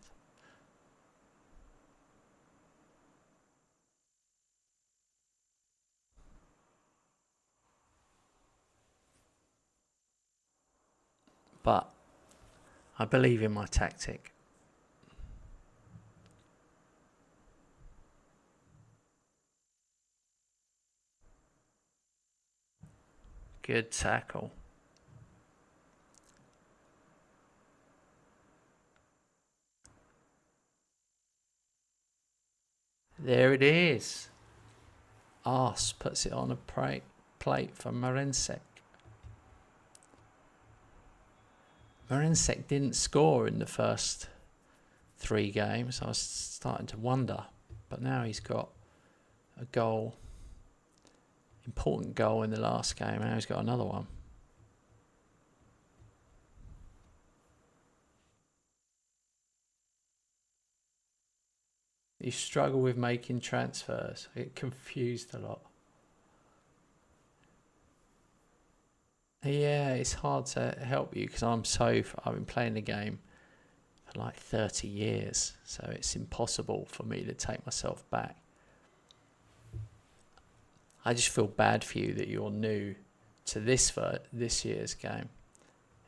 But I believe in my tactic. Good tackle. There it is. Ars puts it on a plate for Marensek. Marensek didn't score in the first 3 games. I was starting to wonder. But now he's got a goal. Important goal in the last game. Now he's got another one. You struggle with making transfers. I get confused a lot. Yeah, it's hard to help you because I've been playing the game for like 30 years. So it's impossible for me to take myself back. I just feel bad for you that you're new to this year's game.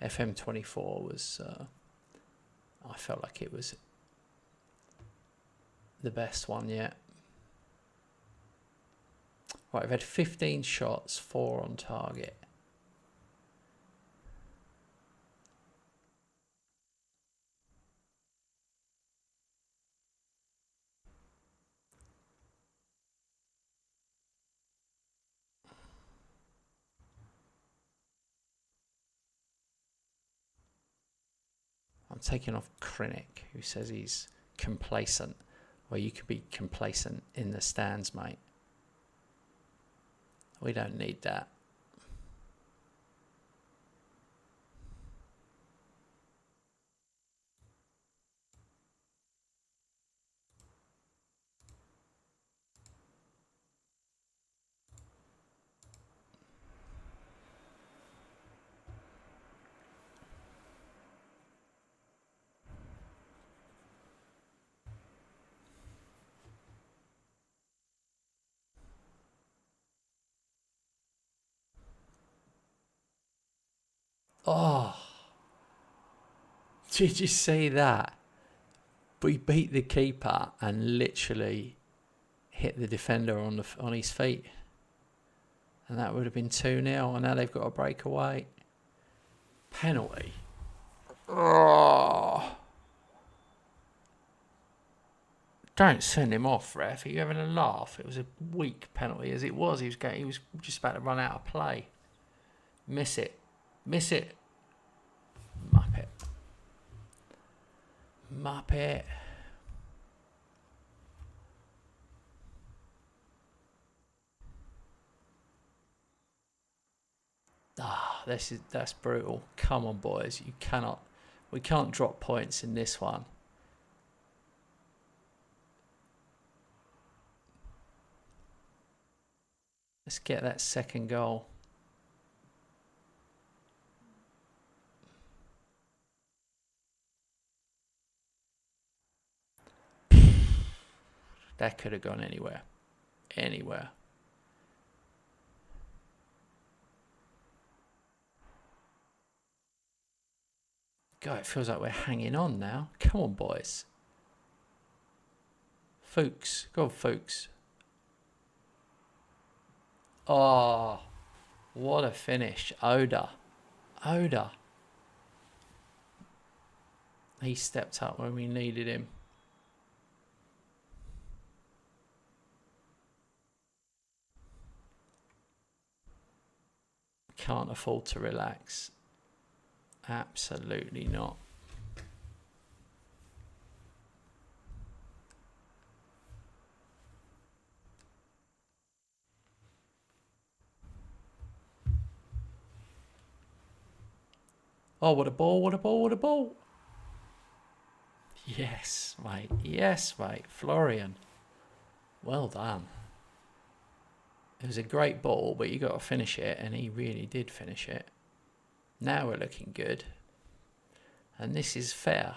FM26 was, I felt like it was the best one yet. Right, we've had 15 shots, 4 on target. I'm taking off Krennic, who says he's complacent. Well, you could be complacent in the stands, mate. We don't need that. Oh, did you see that? We beat the keeper and literally hit the defender on his feet. And that would have been 2-0. And now they've got a breakaway. Penalty. Oh. Don't send him off, ref. Are you having a laugh? It was a weak penalty as it was. He was just about to run out of play. Miss it. Muppet. That's brutal. Come on, boys. We can't drop points in this one. Let's get that second goal. That could have gone anywhere. God, it feels like we're hanging on now. Come on, boys. Fuchs. Go on, Fuchs. Oh, what a finish. Oda. He stepped up when we needed him. Can't afford to relax. Absolutely not. Oh, what a ball. Yes, mate. Florian. Well done. It was a great ball, but you got to finish it, and he really did finish it. Now we're looking good. And this is fair.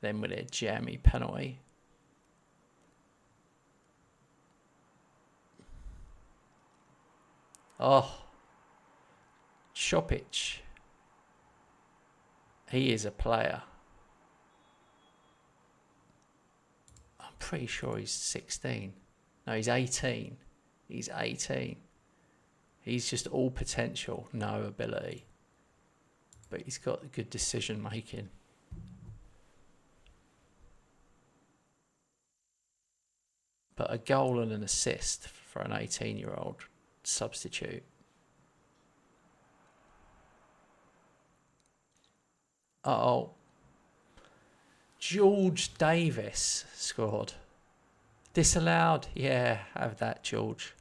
Then with a jammy penalty. Oh. Shopic. He is a player. I'm pretty sure he's 16. No, he's 18. He's 18. He's just all potential, no ability. But he's got good decision making. But a goal and an assist for an 18-year-old substitute. Uh-oh. George Davis scored. Disallowed. Yeah, have that, George.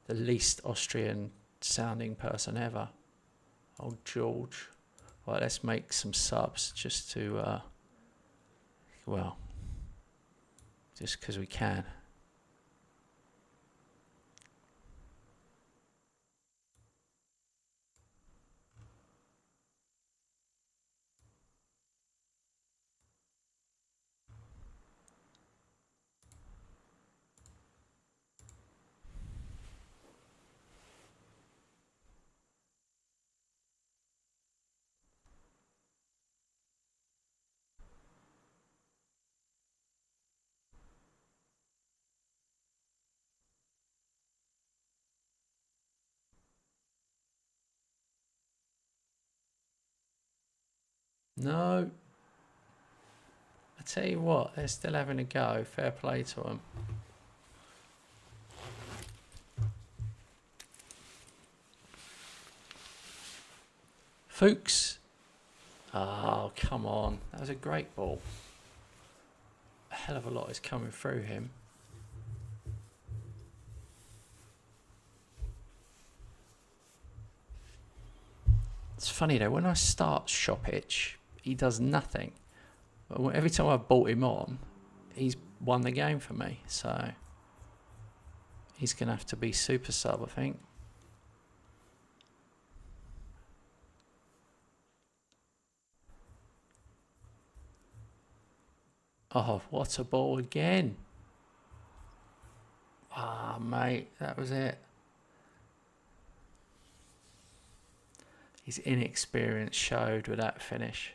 The least Austrian sounding person ever. Oh, George. Right, let's make some subs just to, just because we can. No. I tell you what, they're still having a go. Fair play to them. Fuchs. Oh, come on. That was a great ball. A hell of a lot is coming through him. It's funny though, when I start Shoppich, he does nothing. But every time I've brought him on, he's won the game for me. So he's going to have to be super sub, I think. Oh, what a ball again. Ah, mate, that was it. His inexperience showed with that finish.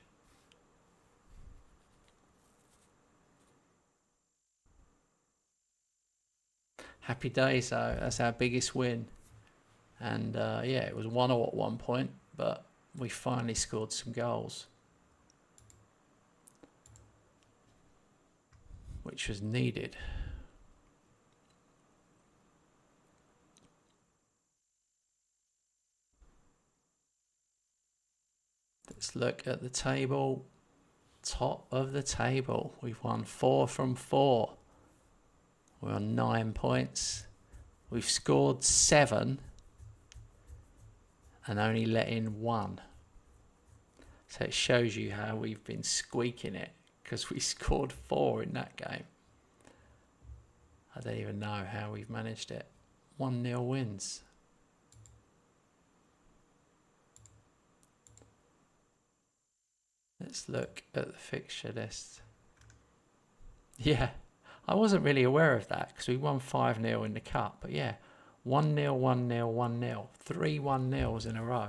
Happy days though, that's our biggest win. And yeah, it was 1-0 at one point, but we finally scored some goals, which was needed. Let's look at the table. Top of the table. We've won 4 from 4. We're on 9 points. We've scored 7 and only let in 1. So it shows you how we've been squeaking it, because we scored 4 in that game. I don't even know how we've managed it. 1-0 wins. Let's look at the fixture list. Yeah, I wasn't really aware of that because we won 5-0 in the cup. But yeah, 1-0, 1-0, 1-0. 3 1-0s in a row.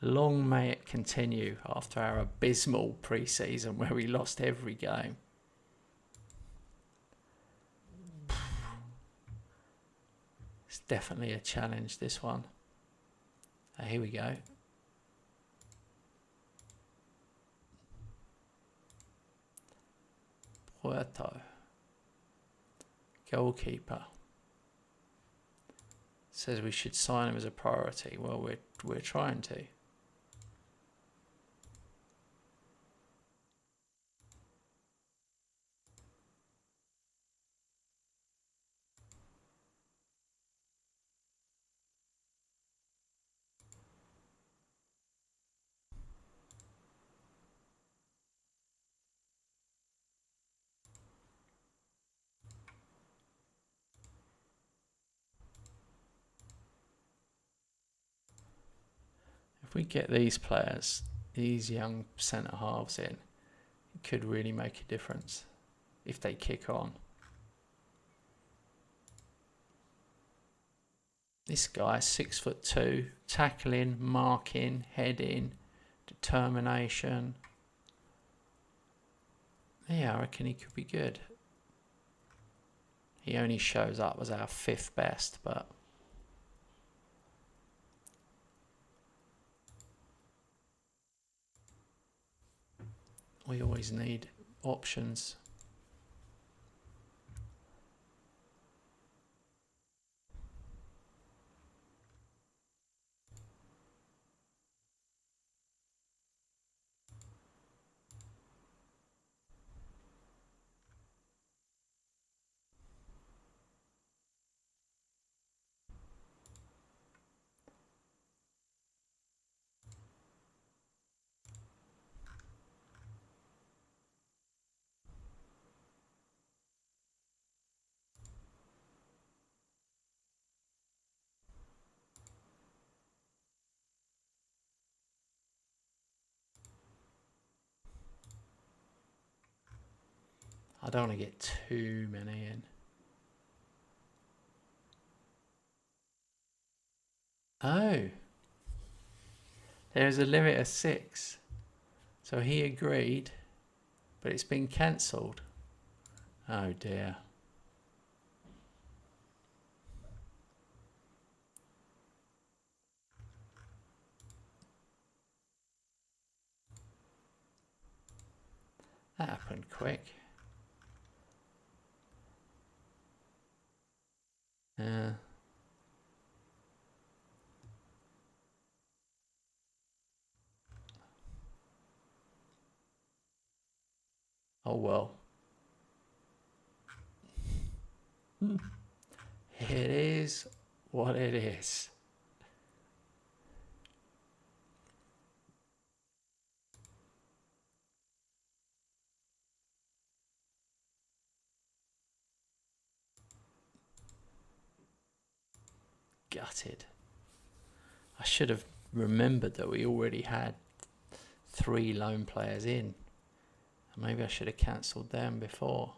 Long may it continue after our abysmal pre-season where we lost every game. It's definitely a challenge, this one. Here we go. Puerto. Goalkeeper. Says we should sign him as a priority. Well, we're trying to. If we get these players, these young centre halves in, it could really make a difference if they kick on. This guy, 6'2", tackling, marking, heading, determination. Yeah, I reckon he could be good. He only shows up as our 5th best, but we always need options. I don't want to get too many in. Oh. There's a limit of 6. So he agreed, but it's been cancelled. Oh dear. That happened quick. Yeah. Oh well. It is what it is. Gutted. I should have remembered that we already had 3 loan players in. Maybe I should have cancelled them before.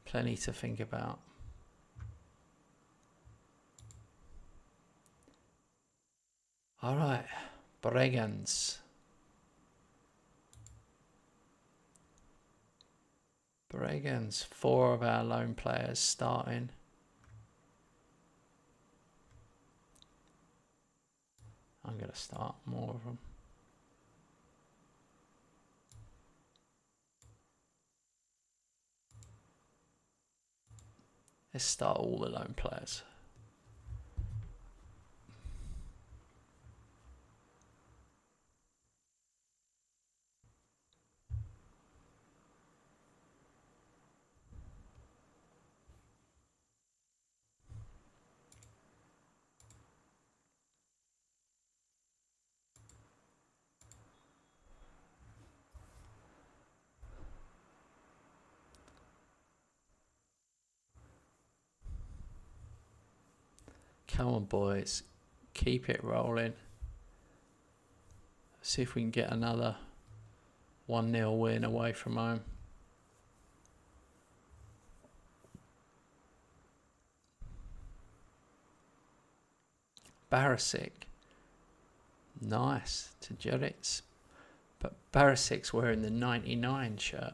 Plenty to think about. All right, Bregenz. Bregenz, 4 of our loan players starting. I'm going to start more of them. Let's start all the loan players. Come on, boys. Keep it rolling. See if we can get another 1-0 win away from home. Barisic. Nice to Juric. But Barisic's wearing the 99 shirt.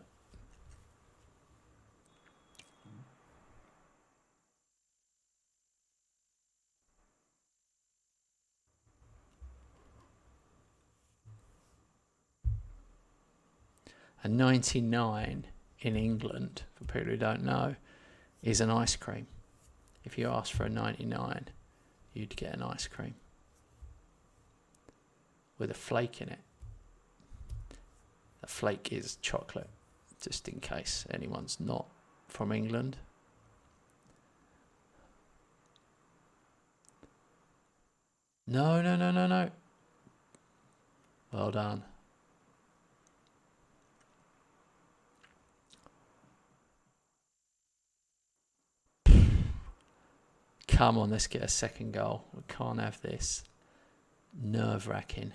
A 99 in England, for people who don't know, is an ice cream. If you ask for a 99, you'd get an ice cream with a flake in it. The flake is chocolate, just in case anyone's not from England. No. Well done. Come on, let's get a second goal. We can't have this. Nerve-wracking.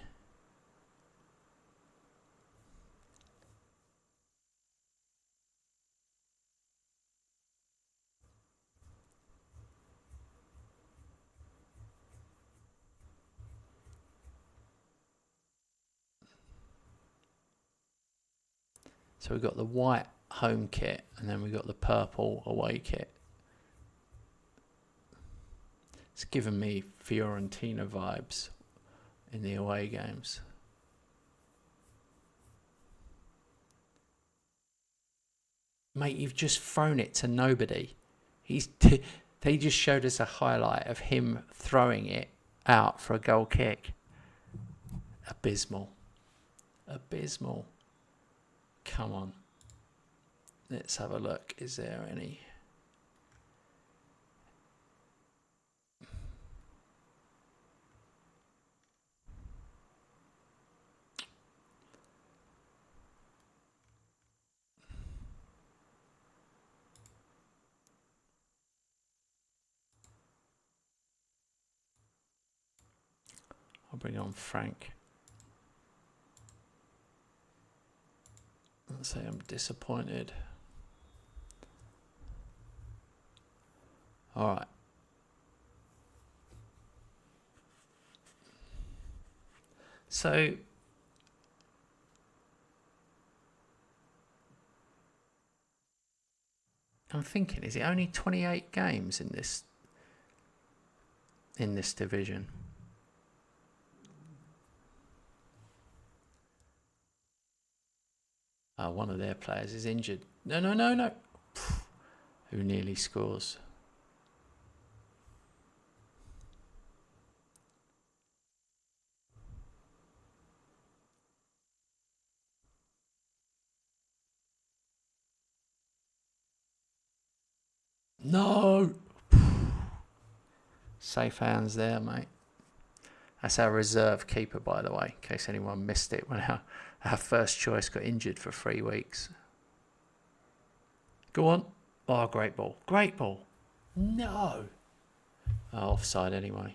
So we've got the white home kit and then we've got the purple away kit. It's given me Fiorentina vibes in the away games. Mate, you've just thrown it to nobody. They just showed us a highlight of him throwing it out for a goal kick. Abysmal. Come on. Let's have a look. Is there any... I'll bring on Frank. I'll say I'm disappointed. All right. So I'm thinking, is it only 28 games in this division? One of their players is injured. No. Who nearly scores? No! Safe hands there, mate. That's our reserve keeper, by the way, in case anyone missed it when our first choice got injured for 3 weeks. Go on. Oh, great ball. Great ball. No! Oh, offside anyway.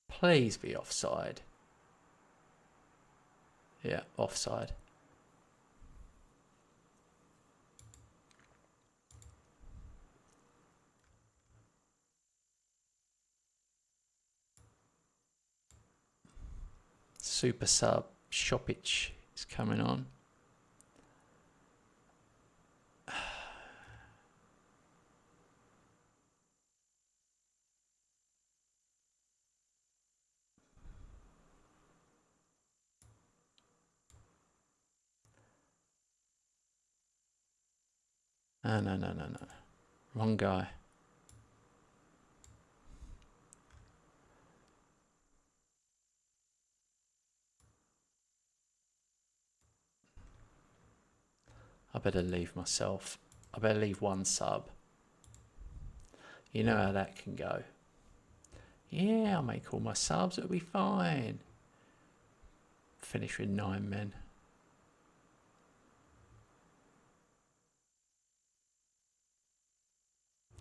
Please be offside. Yeah, offside. Super sub Shopic is coming on. No. Wrong guy. I better leave myself. I better leave one sub. You know how that can go. Yeah, I'll make all my subs. It'll be fine. Finish with 9 men.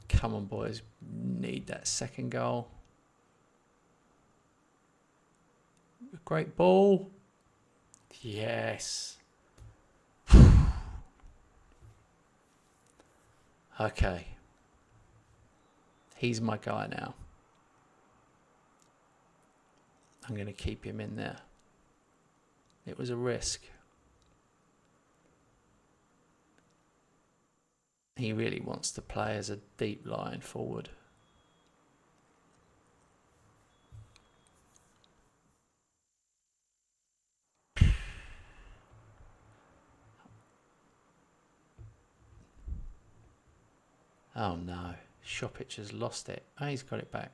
Come on, boys. Need that second goal. Great ball. Yes. Okay. He's my guy now. I'm going to keep him in there. It was a risk. He really wants to play as a deep line forward. Oh no, Shopic has lost it. Oh, he's got it back.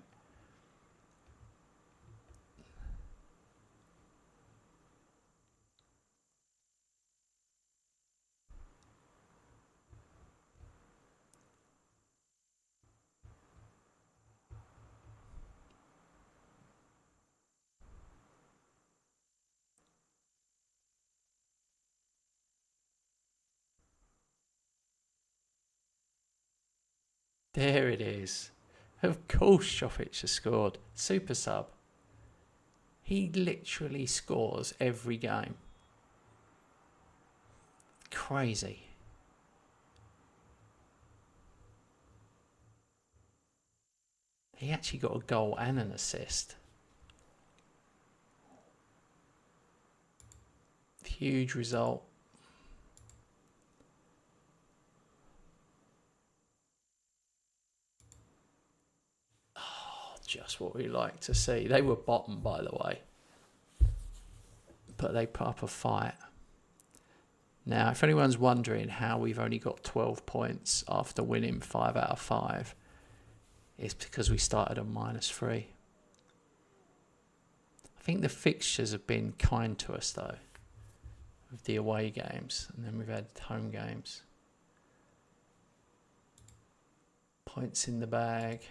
There it is. Of course Shopic has scored. Super sub. He literally scores every game. Crazy. He actually got a goal and an assist. Huge result. Oh, just what we like to see. They were bottom, by the way. But they put up a fight. Now, if anyone's wondering how we've only got 12 points after winning 5 out of 5, it's because we started on -3. I think the fixtures have been kind to us, though, with the away games, and then we've had home games. Points in the bag.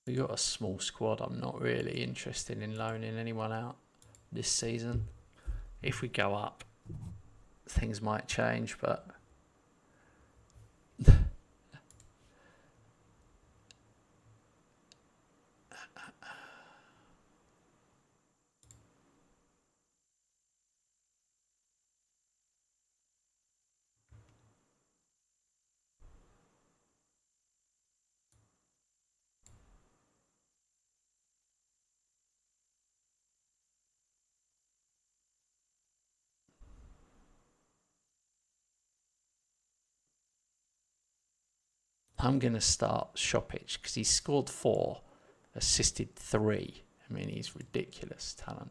We got a small squad. I'm not really interested in loaning anyone out this season. If we go up, things might change, but I'm going to start Shoppich because he scored 4, assisted 3. I mean, he's ridiculous talent.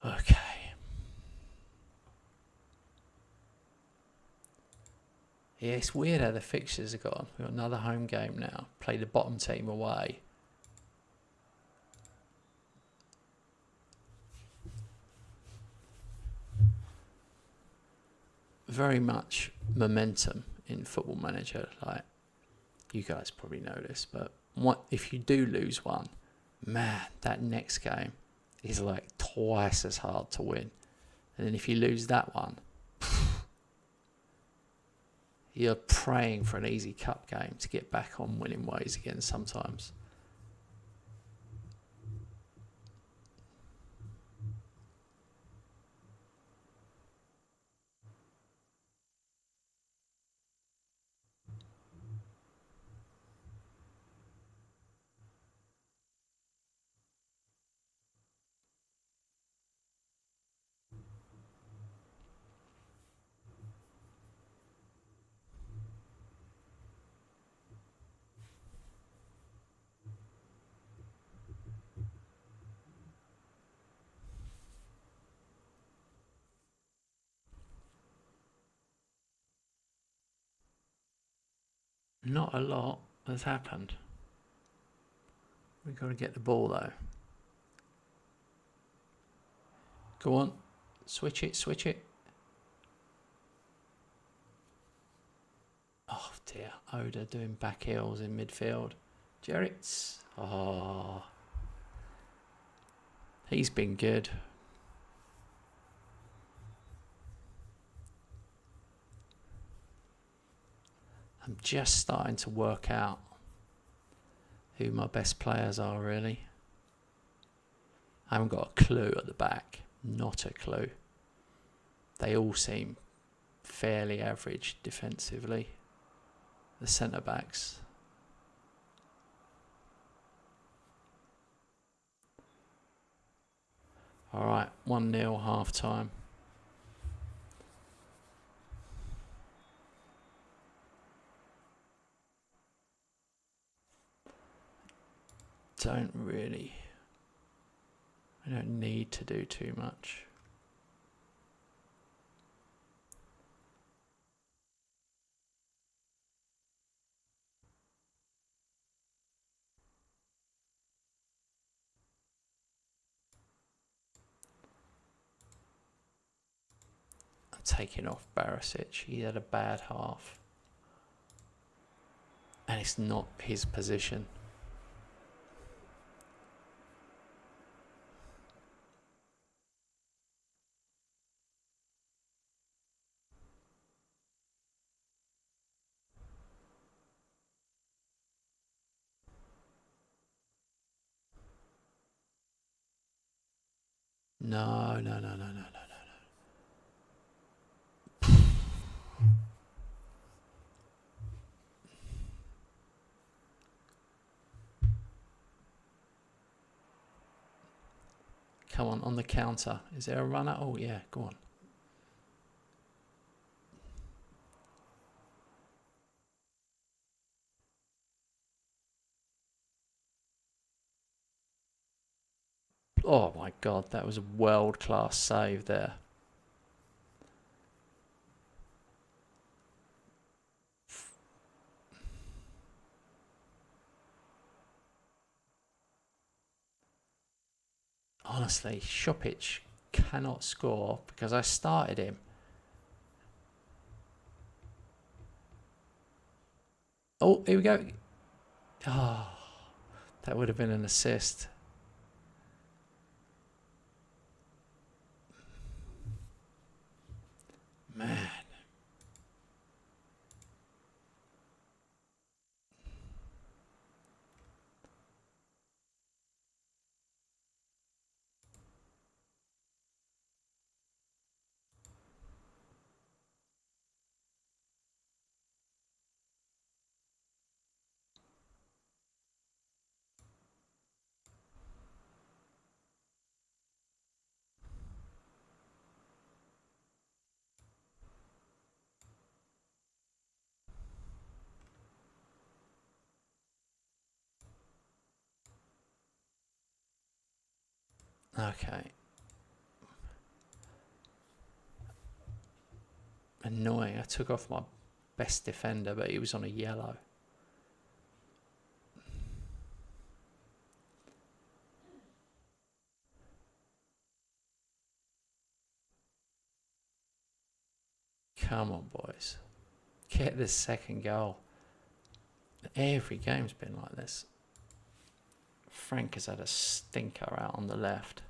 Okay. Yeah, it's weird how the fixtures have gone. We've got another home game now. Play the bottom team away. Very much momentum in Football Manager. Like, you guys probably know this, but if you do lose one, man, that next game is like twice as hard to win. And then if you lose that one, you're praying for an easy cup game to get back on winning ways again sometimes. Not a lot has happened. We've got to get the ball though. Go on. Switch it, switch it. Oh dear. Oda doing back heels in midfield. Jarrett's. Oh. He's been good. I'm just starting to work out who my best players are, really. I haven't got a clue at the back. Not a clue. They all seem fairly average defensively. The centre-backs. All right, 1-0 half-time. I don't need to do too much. I'm taking off Barisic. He had a bad half. And it's not his position. No. Come on the counter. Is there a runner? Oh, yeah, go on. Oh, my God, that was a world-class save there. Honestly, Shoppich cannot score because I started him. Oh, here we go. Oh, that would have been an assist. Man. Okay. Annoying. I took off my best defender, but he was on a yellow. Come on, boys. Get this second goal. Every game's been like this. Frank has had a stinker out on the left.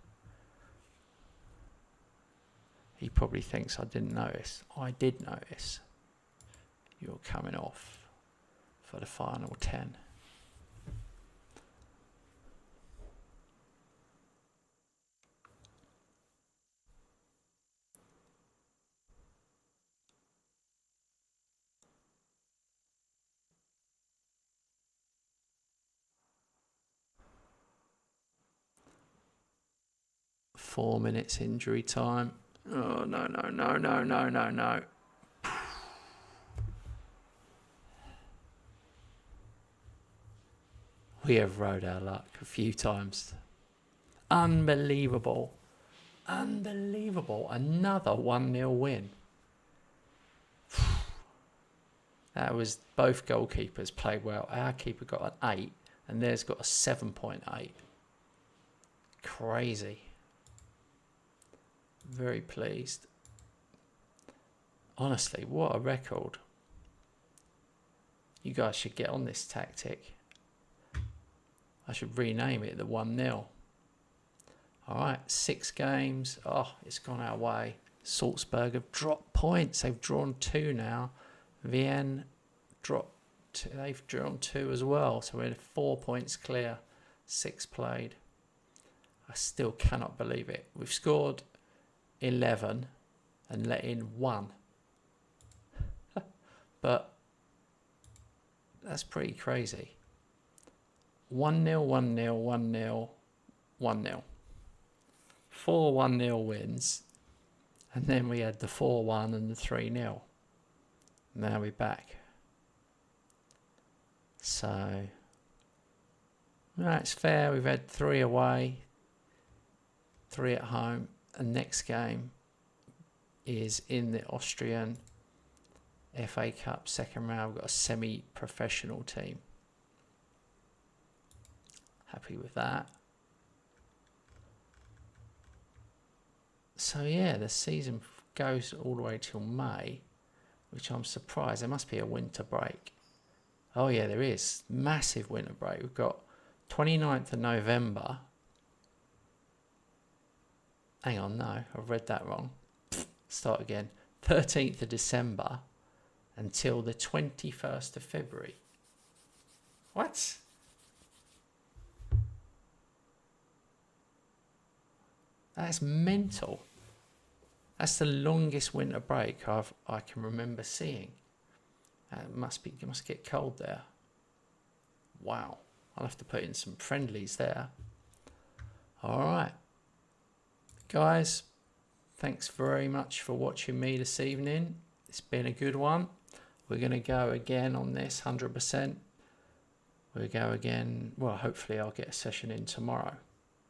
He probably thinks I didn't notice. I did notice. You're coming off for the final 10. Four minutes injury time. Oh, no, no, no, no, no, no, no. We have rode our luck a few times. Unbelievable. Unbelievable. Another 1-0 win. That was both goalkeepers played well. Our keeper got an 8 and theirs got a 7.8. Crazy. Very pleased. Honestly, what a record. You guys should get on this tactic. I should rename it the 1-0. Alright, 6 games. Oh, it's gone our way. Salzburg have dropped points. They've drawn 2 now. Vienne dropped 2. They've drawn 2 as well. So we're 4 points clear. 6 played. I still cannot believe it. We've scored 11 and let in 1. But that's pretty crazy. 1-0, 1-0, 1-0, 1-0. 4 1-0 wins. And then we had the 4-1 and the 3-0. Now we're back. So, that's fair. We've had 3 away, 3 at home. And next game is in the Austrian FA Cup second round. We've got a semi-professional team. Happy with that. So yeah, the season goes all the way till May, which I'm surprised. There must be a winter break. Oh yeah, there is. Massive winter break. We've got 29th of November. Hang on, no, I've read that wrong. Start again. 13th of December until the 21st of February. What? That's mental. That's the longest winter break I can remember seeing. It must get cold there. Wow. I'll have to put in some friendlies there. All right. Guys, thanks very much for watching me this evening. It's been a good one. We're going to go again on this 100%. We'll go again. Well, hopefully I'll get a session in tomorrow.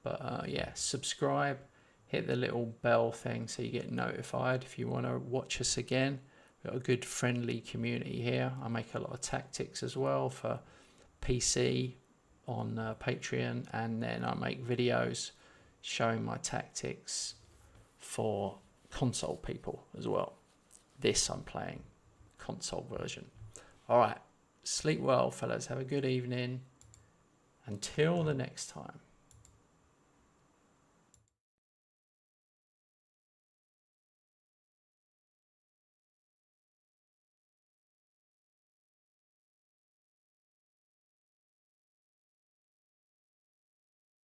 But yeah, subscribe. Hit the little bell thing so you get notified if you want to watch us again. We've got a good friendly community here. I make a lot of tactics as well for PC on Patreon, and then I make videos showing my tactics for console people as well. This I'm playing console version. All right, sleep well, fellas. Have a good evening. Until the next time.